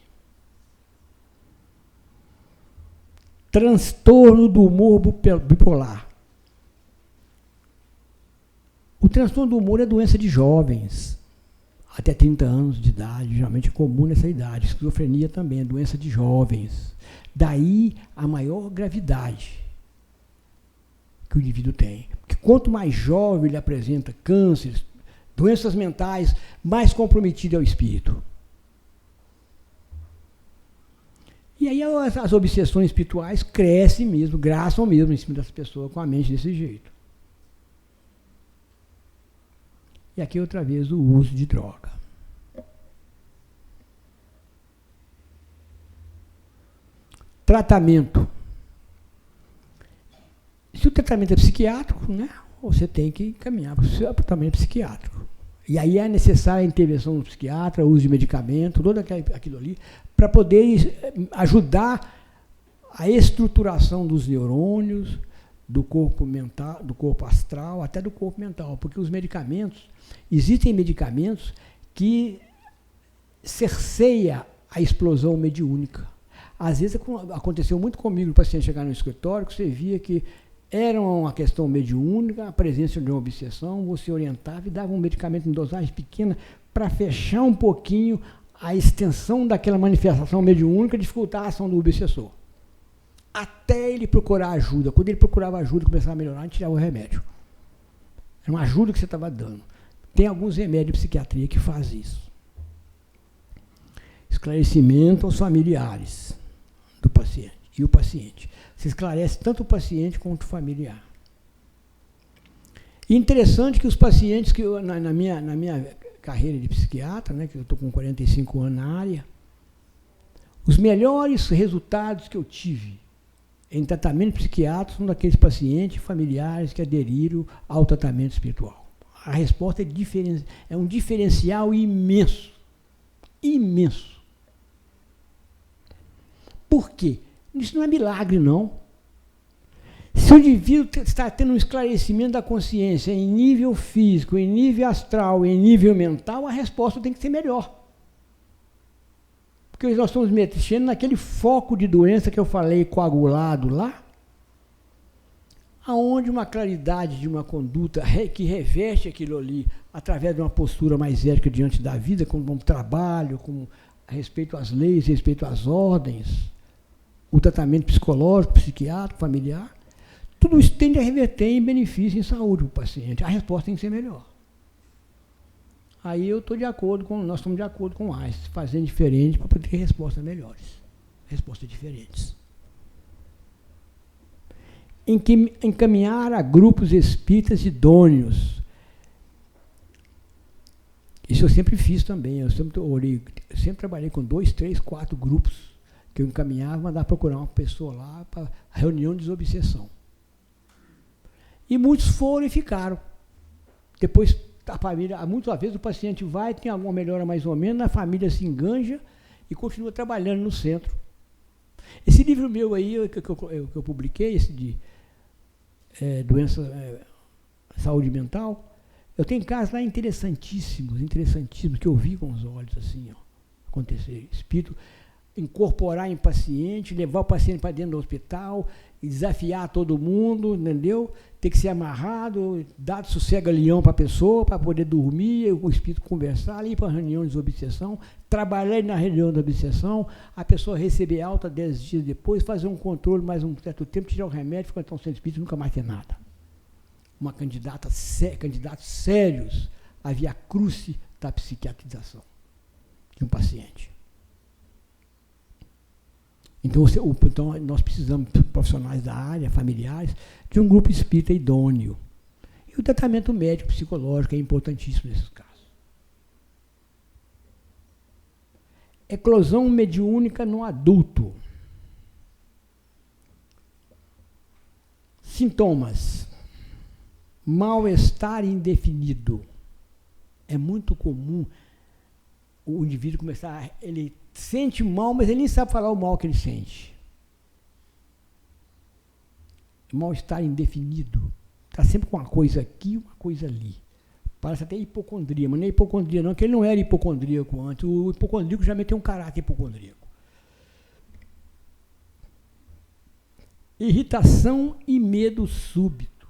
Transtorno do humor bipolar. O transtorno do humor é doença de jovens, até 30 anos de idade, geralmente é comum nessa idade. Esquizofrenia também é doença de jovens. Daí a maior gravidade que o indivíduo tem. Porque quanto mais jovem ele apresenta cânceres, doenças mentais, mais comprometido é o espírito. E aí as obsessões espirituais crescem mesmo, graçam mesmo em cima das pessoas com a mente desse jeito. E aqui outra vez o uso de droga. Tratamento. Se o tratamento é psiquiátrico, né, você tem que caminhar para o seu tratamento psiquiátrico. E aí é necessária a intervenção do psiquiatra, o uso de medicamento, tudo aquilo ali, para poder ajudar a estruturação dos neurônios, do corpo mental, do corpo astral, até do corpo mental. Porque os medicamentos, existem medicamentos que cerceia a explosão mediúnica. Às vezes aconteceu muito comigo, o paciente chegar no escritório, que você via que era uma questão mediúnica, a presença de uma obsessão, você orientava e dava um medicamento em dosagem pequena para fechar um pouquinho a extensão daquela manifestação mediúnica e dificultar a ação do obsessor. Até ele procurar ajuda. Quando ele procurava ajuda e começava a melhorar, a gente tirava o remédio. Era uma ajuda que você estava dando. Tem alguns remédios de psiquiatria que fazem isso. Esclarecimento aos familiares do paciente e o paciente. Você esclarece tanto o paciente quanto o familiar. E interessante que os pacientes que na minha carreira de psiquiatra, né, que eu estou com 45 anos na área, os melhores resultados que eu tive em tratamento psiquiátrico são daqueles pacientes familiares que aderiram ao tratamento espiritual. A resposta é um diferencial imenso. Imenso. Por quê? Isso não é milagre, não. Se o indivíduo está tendo um esclarecimento da consciência em nível físico, em nível astral, em nível mental, a resposta tem que ser melhor. Porque nós estamos mexendo naquele foco de doença que eu falei coagulado lá, aonde uma claridade de uma conduta que reveste aquilo ali, através de uma postura mais ética diante da vida, como um trabalho, como respeito às leis, respeito às ordens, o tratamento psicológico, psiquiátrico, familiar, tudo isso tende a reverter em benefício em saúde para o paciente. A resposta tem que ser melhor. Aí nós estamos de acordo com o Einstein, fazendo diferente para poder ter respostas melhores, respostas diferentes. Encaminhar a grupos espíritas idôneos. Isso eu sempre fiz também, eu sempre trabalhei com 2, 3, 4 grupos que eu encaminhava, mandava procurar uma pessoa lá para reunião de desobsessão. E muitos foram e ficaram. Depois a família, muitas vezes o paciente vai, tem alguma melhora mais ou menos, a família se enganja e continua trabalhando no centro. Esse livro meu aí, que eu publiquei, esse de saúde mental, eu tenho casos lá interessantíssimos, que eu vi com os olhos assim, ó, acontecer. Espírito incorporar em paciente, levar o paciente para dentro do hospital, e desafiar todo mundo, entendeu? Ter que ser amarrado, dar sossega-leão para a pessoa, para poder dormir, o espírito conversar, ir para a reunião de desobsessão, trabalhar na reunião de obsessão, a pessoa receber alta 10 dias depois, fazer um controle mais um certo tempo, tirar o remédio, ficar tão sem espírito, nunca mais ter nada. Candidatos sérios à via crucis da psiquiatrização de um paciente. Então, nós precisamos, profissionais da área, familiares, de um grupo espírita idôneo. E o tratamento médico psicológico é importantíssimo nesses casos. Eclosão mediúnica no adulto. Sintomas. Mal-estar indefinido. É muito comum o indivíduo começar, ele sente mal, mas ele nem sabe falar o mal que ele sente. Mal-estar indefinido. Está sempre com uma coisa aqui, uma coisa ali. Parece até hipocondria, mas não é hipocondria não, porque ele não era hipocondríaco antes. O hipocondríaco já tem um caráter hipocondríaco. Irritação e medo súbito.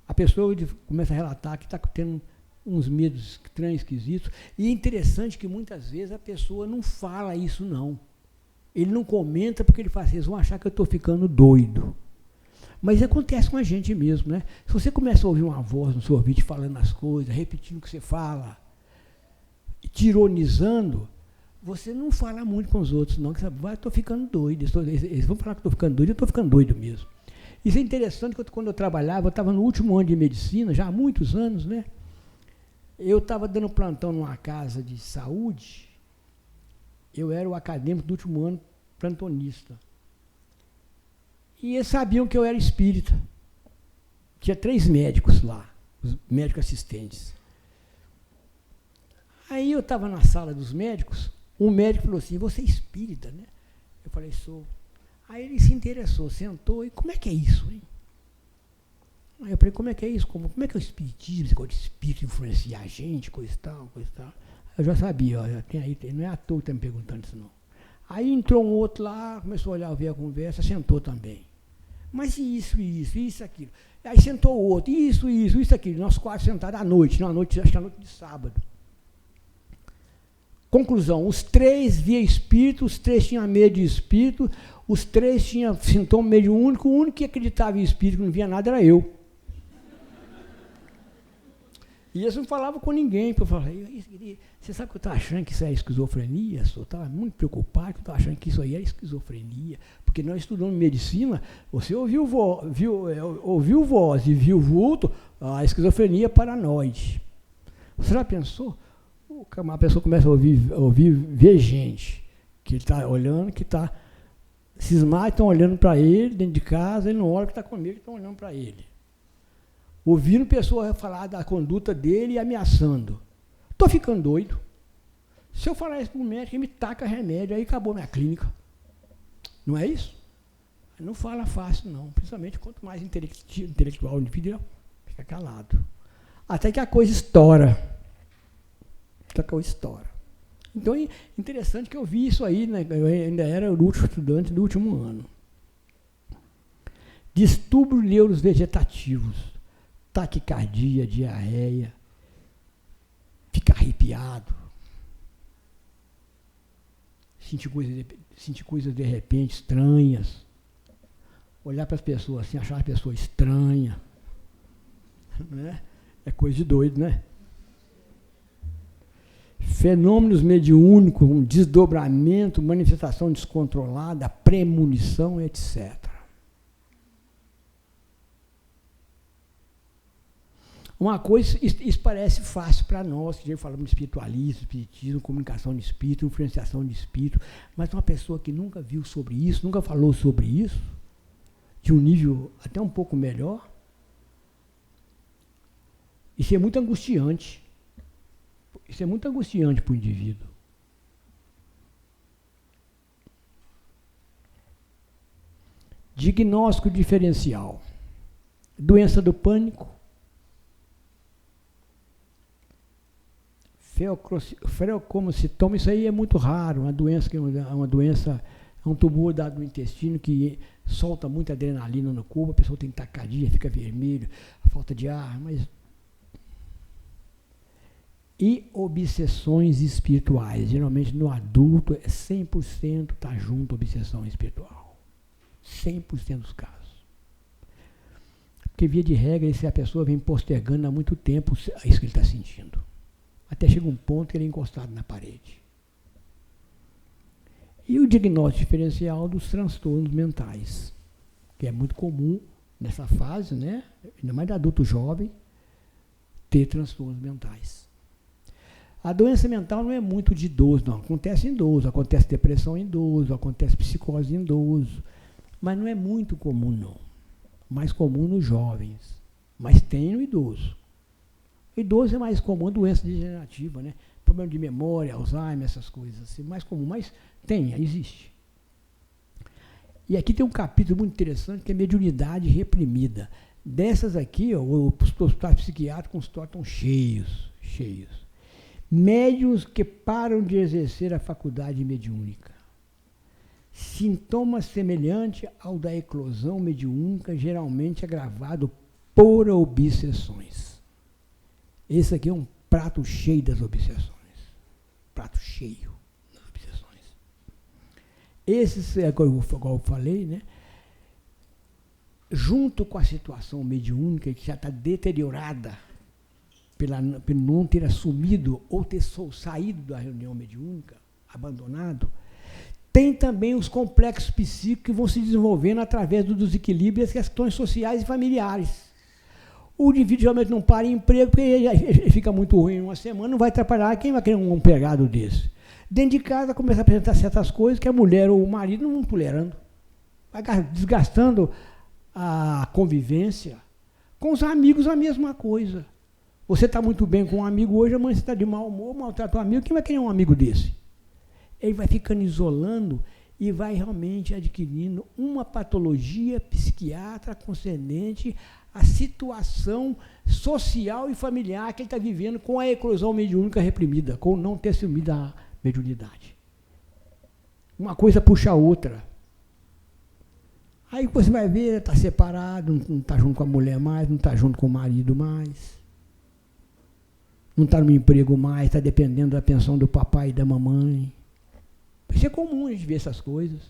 A pessoa começa a relatar que está tendo uns medos estranhos, esquisitos, e é interessante que muitas vezes a pessoa não fala isso não. Ele não comenta porque ele fala assim, eles vão achar que eu estou ficando doido. Mas acontece com a gente mesmo, né? Se você começa a ouvir uma voz no seu ouvido falando as coisas, repetindo o que você fala, tironizando, você não fala muito com os outros, não, que você vai, estou ficando doido. Eles vão falar que estou ficando doido, eu estou ficando doido mesmo. Isso é interessante, porque quando eu trabalhava, eu estava no último ano de medicina, já há muitos anos, né? Eu estava dando plantão numa casa de saúde, eu era o acadêmico do último ano, plantonista. E eles sabiam que eu era espírita. Tinha 3 médicos lá, os médicos assistentes. Aí eu estava na sala dos médicos, um médico falou assim, você é espírita, né? Eu falei, sou. Aí ele se interessou, sentou, e como é que é isso, hein? Aí eu falei, como é que é isso? Como é que é o espiritismo, esse negócio de espírito influenciar a gente, coisa e tal, coisa e tal. Eu já sabia, ó, já tem aí, não é à toa que está me perguntando isso não. Aí entrou um outro lá, começou a olhar, ver a conversa, sentou também. Mas isso, aquilo. Aí sentou o outro, isso, aquilo. Nós 4 sentados à noite, acho que à noite de sábado. Conclusão, os 3 via espírito, os 3 tinham medo de espírito, os 3 tinham sintoma mediúnico, o único que acreditava em espírito, que não via nada, era eu. E eles não falavam com ninguém, porque eu falei, você sabe que eu estava achando que isso é esquizofrenia? Eu estava muito preocupado, que eu estava achando que isso aí era esquizofrenia, porque nós estudando medicina, você ouviu voz e viu vulto, a esquizofrenia é paranoide. Você já pensou? A pessoa começa a ver gente, que ele está olhando, que está cismado, estão olhando para ele, dentro de casa, ele não olha que está comigo, estão olhando para ele. Ouvindo pessoas falar da conduta dele e ameaçando. Estou ficando doido. Se eu falar isso para o médico, ele me taca remédio, aí acabou minha clínica. Não é isso? Não fala fácil, não. Principalmente quanto mais intelectual o indivíduo, fica calado. Até que a coisa estoura. Então é interessante que eu vi isso aí, né? Eu ainda era o último estudante do último ano. Distúrbios neurovegetativos. Taquicardia, diarreia, ficar arrepiado, sentir coisas de repente estranhas, olhar para as pessoas assim, achar a pessoa estranha, né? É coisa de doido, né? Fenômenos mediúnicos, um desdobramento, manifestação descontrolada, premonição, etc. Uma coisa, isso parece fácil para nós, que já falamos de espiritualismo, espiritismo, comunicação de espírito, influenciação de espírito, mas uma pessoa que nunca viu sobre isso, nunca falou sobre isso, de um nível até um pouco melhor, isso é muito angustiante. Isso é muito angustiante para o indivíduo. Diagnóstico diferencial. Doença do pânico. Feocromocitoma, isso aí é muito raro, uma doença é um tumor dado no intestino que solta muita adrenalina no corpo, a pessoa tem taquicardia, fica vermelho, falta de ar, mas... E obsessões espirituais, geralmente no adulto é 100% está junto a obsessão espiritual, 100% dos casos. Porque via de regra, se a pessoa vem postergando há muito tempo isso que ele está sentindo. Até chega um ponto que ele é encostado na parede. E o diagnóstico diferencial dos transtornos mentais, que é muito comum nessa fase, né, ainda mais de adulto jovem, ter transtornos mentais. A doença mental não é muito de idoso, não. Acontece em idoso, acontece depressão em idoso, acontece psicose em idoso, mas não é muito comum, não. Mais comum nos jovens, mas tem no idoso. O idoso é mais comum, doença degenerativa, né? Problema de memória, Alzheimer, essas coisas assim, mais comum, mas tem, existe. E aqui tem um capítulo muito interessante que é mediunidade reprimida. Dessas aqui, ó, os hospitais psiquiátricos estão cheios. Médiuns que param de exercer a faculdade mediúnica. Sintoma semelhante ao da eclosão mediúnica, geralmente agravado por obsessões. Esse aqui é um prato cheio das obsessões. Prato cheio das obsessões. Esses, como eu falei, né? Junto com a situação mediúnica, que já está deteriorada, pelo não ter assumido ou ter saído da reunião mediúnica, abandonado, tem também os complexos psíquicos que vão se desenvolvendo através dos desequilíbrios das questões sociais e familiares. O indivíduo geralmente não para em emprego porque ele fica muito ruim em uma semana, não vai atrapalhar. Quem vai querer um empregado desse? Dentro de casa começa a apresentar certas coisas que a mulher ou o marido não vão tolerando. Vai desgastando a convivência. Com os amigos a mesma coisa. Você está muito bem com um amigo hoje, amanhã você está de mau humor, maltrata um amigo. Quem vai querer um amigo desse? Ele vai ficando isolando e vai realmente adquirindo uma patologia psiquiátrica concernente à situação social e familiar que ele está vivendo com a eclosão mediúnica reprimida, com não ter assumido a mediunidade. Uma coisa puxa a outra. Aí você vai ver, está separado, não está junto com a mulher mais, não está junto com o marido mais. Não está no emprego mais, está dependendo da pensão do papai e da mamãe. Isso é comum a gente ver essas coisas.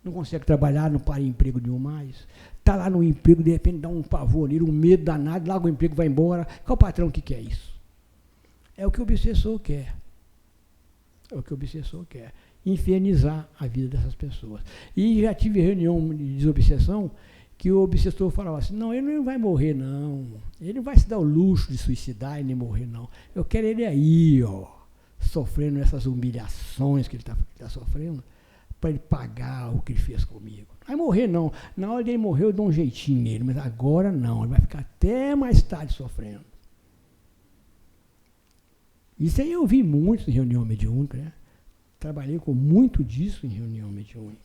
Não consegue trabalhar, não para em emprego nenhum mais. Está lá no emprego, de repente dá um pavor nele, um medo danado, larga o emprego e vai embora. Qual o patrão que quer isso? É o que o obsessor quer. É o que o obsessor quer. Infernizar a vida dessas pessoas. E já tive reunião de desobsessão que o obsessor falava assim, não, ele não vai morrer, não. Ele não vai se dar o luxo de suicidar e nem morrer, não. Eu quero ele aí, ó, sofrendo essas humilhações que ele está sofrendo, para ele pagar o que ele fez comigo. Não vai morrer, não. Na hora dele morrer, eu dou um jeitinho nele, mas agora não. Ele vai ficar até mais tarde sofrendo. Isso aí eu vi muito em reunião mediúnica, né? Trabalhei com muito disso em reunião mediúnica.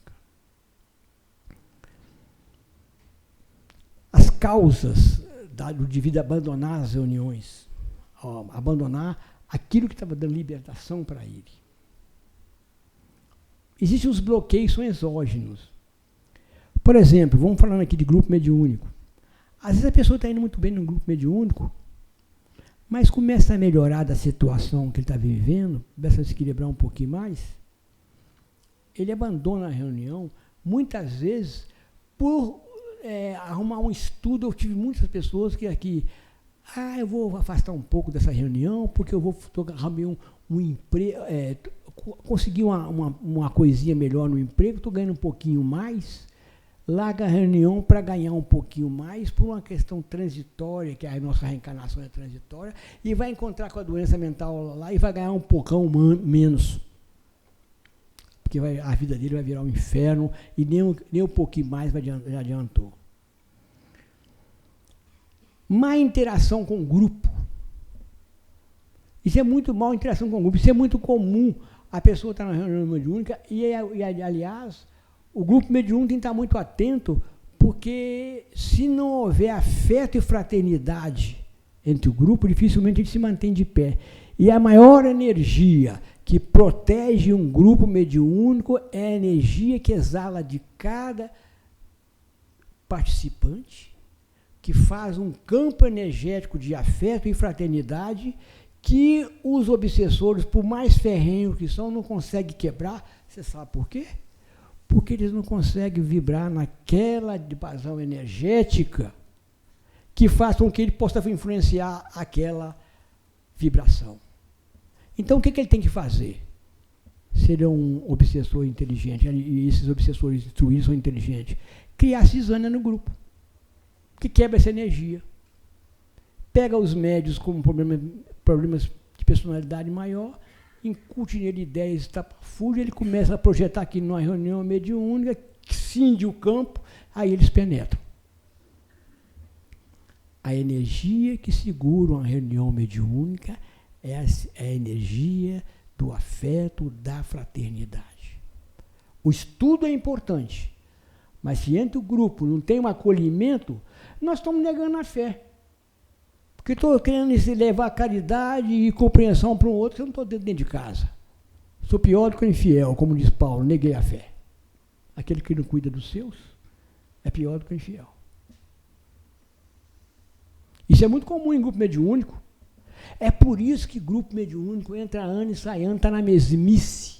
As causas do indivíduo abandonar as reuniões, abandonar aquilo que estava dando libertação para ele. Existem os bloqueios, são exógenos. Por exemplo, vamos falando aqui de grupo mediúnico. Às vezes a pessoa está indo muito bem no grupo mediúnico, mas começa a melhorar da situação que ele está vivendo, começa a se equilibrar um pouquinho mais, ele abandona a reunião, muitas vezes, por arrumar um estudo. Eu tive muitas pessoas que aqui, eu vou afastar um pouco dessa reunião, porque eu vou arrumar um emprego, conseguir uma coisinha melhor no emprego, estou ganhando um pouquinho mais, larga a reunião para ganhar um pouquinho mais, por uma questão transitória, que a nossa reencarnação é transitória, e vai encontrar com a doença mental lá e vai ganhar um poucão menos. Porque a vida dele vai virar um inferno e nem um pouquinho mais já adiantou. Má interação com o grupo. Isso é muito mal, interação com o grupo. Isso é muito comum. A pessoa está na reunião mediúnica e, aliás, o grupo mediúnico tem que estar muito atento, porque se não houver afeto e fraternidade entre o grupo, dificilmente ele se mantém de pé. E a maior energia que protege um grupo mediúnico é a energia que exala de cada participante, que faz um campo energético de afeto e fraternidade que os obsessores, por mais ferrenhos que são, não conseguem quebrar. Você sabe por quê? Porque eles não conseguem vibrar naquela vazão energética que faça com que ele possa influenciar aquela vibração. Então, o que ele tem que fazer? Se ele é um obsessor inteligente, e esses obsessores instruídos são inteligentes, criar cisânia no grupo. que quebra essa energia. Pega os médios com problemas de personalidade maior, incute nele ideias estapafúrdias, ele começa a projetar aqui numa reunião mediúnica, cinde o campo, aí eles penetram. A energia que segura uma reunião mediúnica é a energia do afeto, da fraternidade. O estudo é importante, mas se entre o grupo não tem um acolhimento, nós estamos negando a fé. Porque estou querendo levar caridade e compreensão para um outro, que eu não estou dentro de casa. Sou pior do que o infiel, como diz Paulo, neguei a fé. Aquele que não cuida dos seus é pior do que o infiel. Isso é muito comum em grupo mediúnico. É por isso que grupo mediúnico entra ano e sai ano, está na mesmice.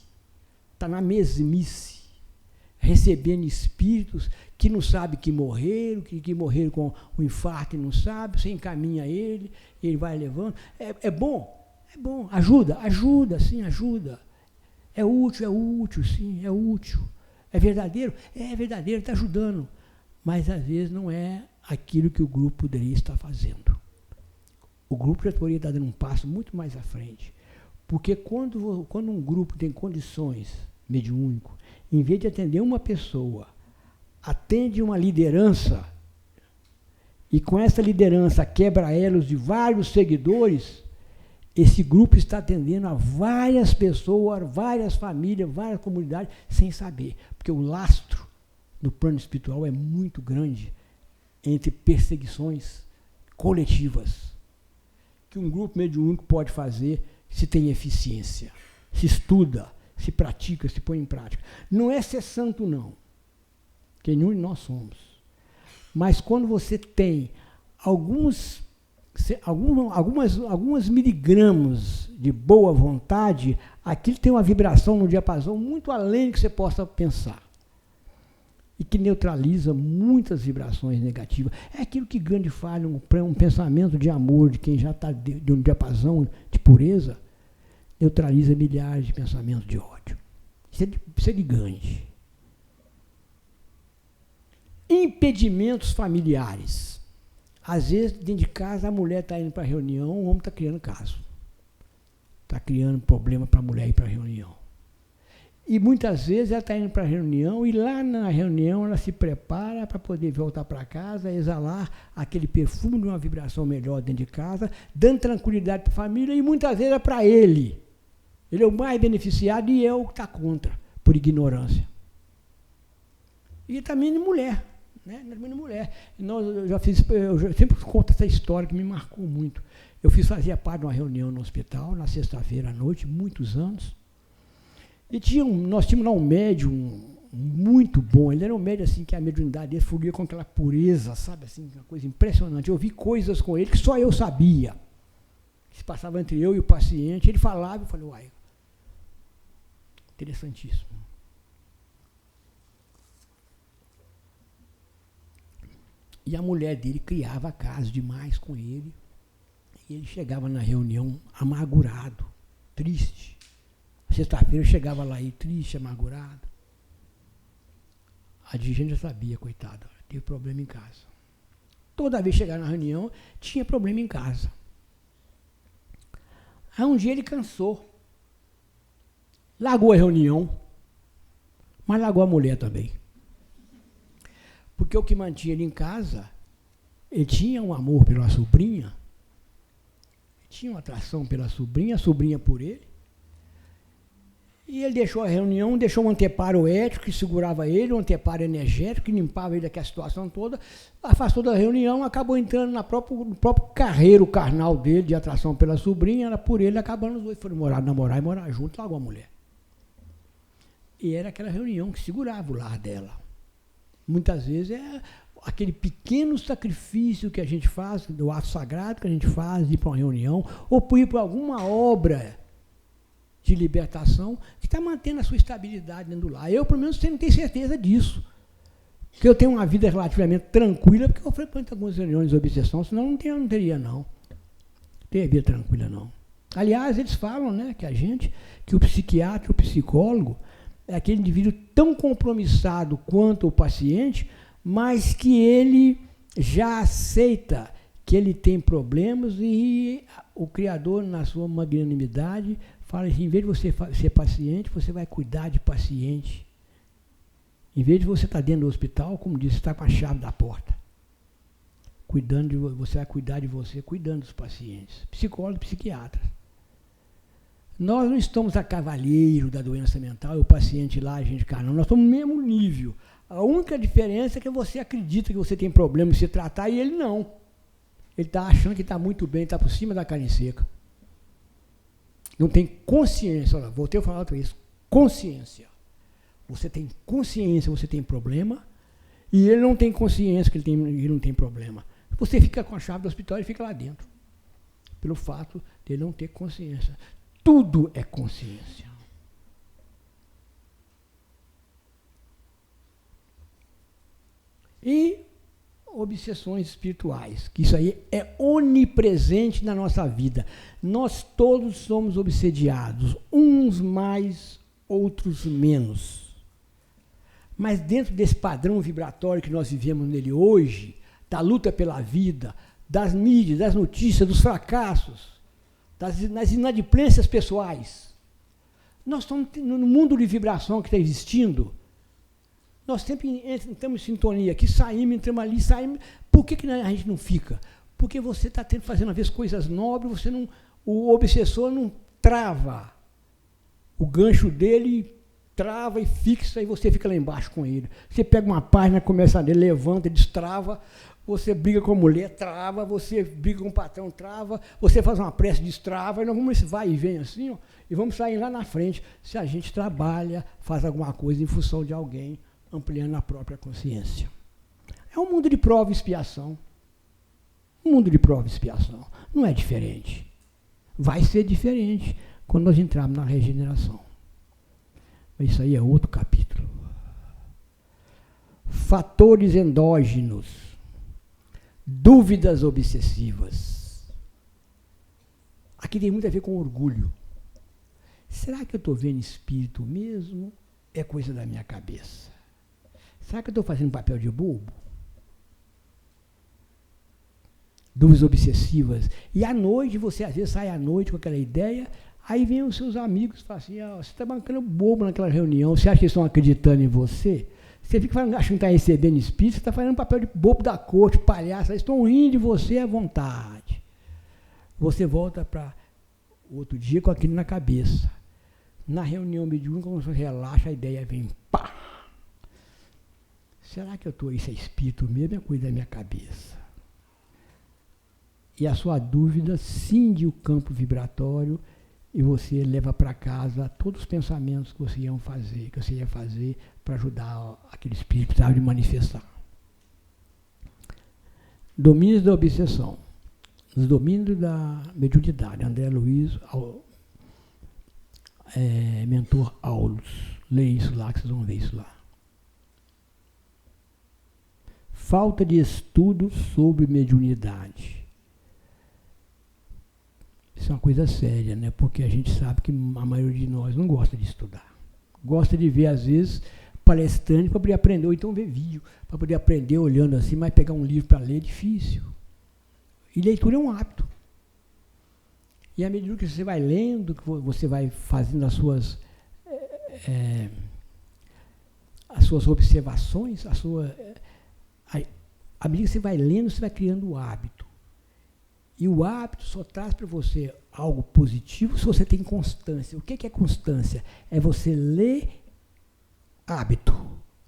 Está na mesmice. Recebendo espíritos que não sabem que morreram, que morreram com um infarto e não sabe, você encaminha ele vai levando. É bom, ajuda, sim, ajuda. É útil, sim, é útil. É verdadeiro, está ajudando. Mas às vezes não é aquilo que o grupo poderia estar fazendo. O grupo já poderia estar dando um passo muito mais à frente. Porque quando um grupo tem condições mediúnico, em vez de atender uma pessoa, atende uma liderança, e com essa liderança quebra elos de vários seguidores, esse grupo está atendendo a várias pessoas, várias famílias, várias comunidades, sem saber. Porque o lastro no plano espiritual é muito grande entre perseguições coletivas, que um grupo mediúnico pode fazer se tem eficiência, se estuda, se pratica, se põe em prática. Não é ser santo, não, que nenhum de nós somos. Mas quando você tem alguns miligramas de boa vontade, aquilo tem uma vibração no diapasão muito além do que você possa pensar. E que neutraliza muitas vibrações negativas. É aquilo que grande falha, um pensamento de amor de quem já está de um diapasão de pureza, neutraliza milhares de pensamentos de ódio. Isso é de grande. Impedimentos familiares. Às vezes, dentro de casa, a mulher está indo para a reunião, o homem está criando caso. Está criando problema para a mulher ir para a reunião. E muitas vezes ela está indo para a reunião e lá na reunião ela se prepara para poder voltar para casa, exalar aquele perfume de uma vibração melhor dentro de casa, dando tranquilidade para a família e muitas vezes é para ele. Ele é o mais beneficiado e é o que está contra, por ignorância. E também de mulher. Né? Também de mulher. Eu sempre conto essa história que me marcou muito. Fazia parte de uma reunião no hospital, na sexta-feira à noite, muitos anos. E nós tínhamos lá um médium muito bom. Ele era um médium assim, que a mediunidade dele fluía com aquela pureza, sabe? Assim, uma coisa impressionante. Eu vi coisas com ele que só eu sabia. Que se passava entre eu e o paciente. Ele falava, eu falei, uai, interessantíssimo. E a mulher dele criava caso demais com ele. E ele chegava na reunião amargurado, triste. Sexta-feira eu chegava lá aí triste, amargurado. A dirigente já sabia, coitada, teve problema em casa. Toda vez que chegava na reunião, tinha problema em casa. Aí um dia ele cansou. Largou a reunião, mas largou a mulher também. Porque o que mantinha ele em casa, ele tinha um amor pela sobrinha, tinha uma atração pela sobrinha, a sobrinha por ele. E ele deixou a reunião, deixou um anteparo ético que segurava ele, um anteparo energético que limpava ele daquela situação toda, afastou da reunião, acabou entrando no próprio carreiro carnal dele, de atração pela sobrinha, era por ele, acabando os dois foram namorar e morar junto, largou a mulher. E era aquela reunião que segurava o lar dela. Muitas vezes é aquele pequeno sacrifício que a gente faz, do ato sagrado que a gente faz, de ir para uma reunião, ou por ir para alguma obra de libertação, que está mantendo a sua estabilidade dentro do lar. Eu, pelo menos, não tenho certeza disso. Que eu tenho uma vida relativamente tranquila, porque eu frequento algumas reuniões de obsessão, senão não teria, não. Não teria vida tranquila, não. Aliás, eles falam, né, que o psiquiatra, o psicólogo, é aquele indivíduo tão compromissado quanto o paciente, mas que ele já aceita que ele tem problemas e o Criador, na sua magnanimidade, fala assim, em vez de você ser paciente, você vai cuidar de paciente. Em vez de você estar dentro do hospital, como disse, você está com a chave da porta. Cuidando de você, vai cuidar de você, cuidando dos pacientes. Psicólogos, psiquiatras. Nós não estamos a cavalheiro da doença mental e o paciente lá, a gente cá, não. Nós estamos no mesmo nível. A única diferença é que você acredita que você tem problema em se tratar e ele não. Ele está achando que está muito bem, está por cima da carne seca. Não tem consciência. Olha, voltei a falar outra vez. Consciência. Você tem consciência, você tem problema, e ele não tem consciência que ele não tem problema. Você fica com a chave do hospital e fica lá dentro. Pelo fato de ele não ter consciência. Tudo é consciência. E obsessões espirituais, que isso aí é onipresente na nossa vida. Nós todos somos obsediados, uns mais, outros menos. Mas dentro desse padrão vibratório que nós vivemos nele hoje, da luta pela vida, das mídias, das notícias, dos fracassos, das inadimplências pessoais, nós estamos no mundo de vibração que está existindo. Nós sempre entramos em sintonia, aqui saímos, entramos ali, saímos. Por que a gente não fica? Porque você está fazendo, às vezes, coisas nobres, você não, o obsessor não trava. O gancho dele trava e fixa, e você fica lá embaixo com ele. Você pega uma página, começa a ler, levanta, destrava, você briga com a mulher, trava, você briga com o patrão, trava, você faz uma prece, destrava, e nós vamos vai e vem assim, ó, e vamos sair lá na frente, se a gente trabalha, faz alguma coisa em função de alguém, ampliando a própria consciência. É um mundo de prova e expiação. Um mundo de prova e expiação. Não é diferente. Vai ser diferente quando nós entrarmos na regeneração. Isso aí é outro capítulo. Fatores endógenos. Dúvidas obsessivas. Aqui tem muito a ver com orgulho. Será que eu estou vendo espírito mesmo? É coisa da minha cabeça. Será que eu estou fazendo papel de bobo? Dúvidas obsessivas. E à noite, você às vezes sai à noite com aquela ideia, aí vem os seus amigos e falam assim, oh, você está bancando bobo naquela reunião, você acha que eles estão acreditando em você? Você fica falando, achando que está recebendo espírito, você está fazendo papel de bobo da corte, palhaço, eles estão rindo de você à vontade. Você volta para outro dia com aquilo na cabeça. Na reunião mediúnica, quando você relaxa, a ideia vem, pá! Será que isso é espírito mesmo? É coisa da minha cabeça. E a sua dúvida cinde o campo vibratório e você leva para casa todos os pensamentos que você ia fazer para ajudar aquele espírito que estava de manifestar. Domínios da obsessão. Os domínios da mediunidade. André Luiz, mentor Aulus. Leia isso lá, que vocês vão ver isso lá. Falta de estudo sobre mediunidade. Isso é uma coisa séria, né? Porque a gente sabe que a maioria de nós não gosta de estudar. Gosta de ver, às vezes, palestrante para poder aprender, ou então ver vídeo, para poder aprender olhando assim, mas pegar um livro para ler é difícil. E leitura é um hábito. E à medida que você vai lendo, que você vai fazendo as suas observações, à medida que você vai lendo, você vai criando o hábito. E o hábito só traz para você algo positivo se você tem constância. O que é constância? É você ler hábito.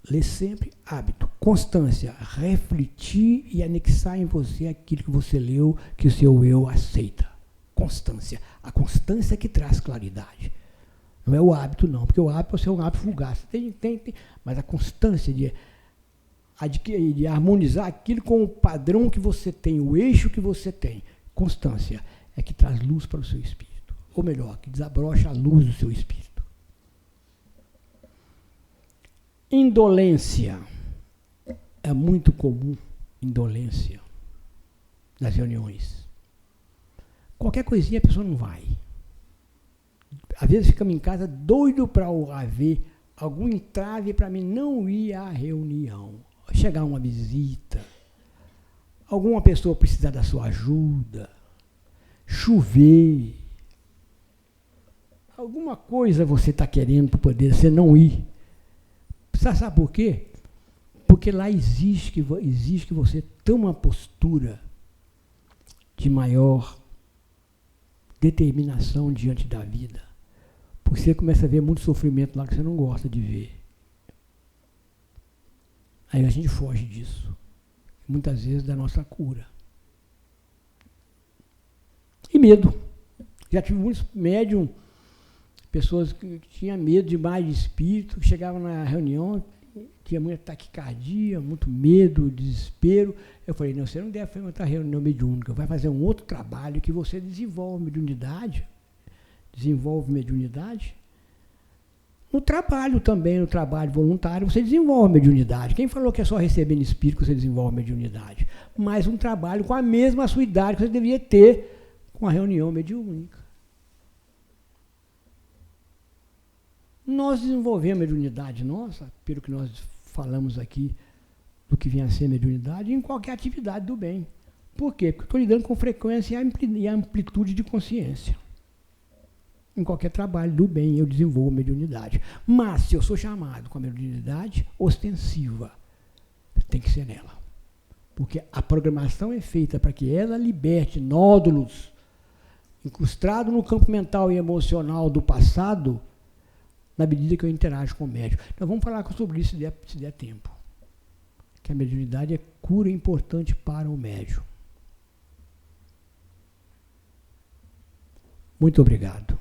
Ler sempre hábito. Constância. Refletir e anexar em você aquilo que você leu, que o seu eu aceita. Constância. A constância é que traz claridade. Não é o hábito, não. Porque o hábito é um hábito fugaz. Tem. Mas a constância de harmonizar aquilo com o padrão que você tem, o eixo que você tem. Constância é que traz luz para o seu espírito. Ou melhor, que desabrocha a luz do seu espírito. Indolência. É muito comum, indolência, nas reuniões. Qualquer coisinha a pessoa não vai. Às vezes ficamos em casa doido para haver algum entrave para mim não ir à reunião. Chegar uma visita, alguma pessoa precisar da sua ajuda, chover, alguma coisa você está querendo para poder você não ir. Sabe por quê? Porque lá exige que você tome uma postura de maior determinação diante da vida. Porque você começa a ver muito sofrimento lá que você não gosta de ver. Aí a gente foge disso. Muitas vezes da nossa cura. E medo. Já tive muitos médiums, pessoas que tinham medo demais de espírito, que chegavam na reunião, tinha muita taquicardia, muito medo, desespero. Eu falei, não, você não deve frequentar reunião mediúnica, vai fazer um outro trabalho que você desenvolve mediunidade, No trabalho também, no trabalho voluntário, você desenvolve mediunidade. Quem falou que é só recebendo espírito que você desenvolve mediunidade? Mas um trabalho com a mesma sua idade que você deveria ter com a reunião mediúnica. Nós desenvolvemos a mediunidade nossa, pelo que nós falamos aqui, do que vinha a ser mediunidade, em qualquer atividade do bem. Por quê? Porque eu estou lidando com frequência e amplitude de consciência. Em qualquer trabalho do bem eu desenvolvo mediunidade. Mas se eu sou chamado com a mediunidade ostensiva, tem que ser nela. Porque a programação é feita para que ela liberte nódulos incrustados no campo mental e emocional do passado, na medida que eu interajo com o médium. Nós vamos falar sobre isso se der tempo. Que a mediunidade é cura importante para o médium. Muito obrigado.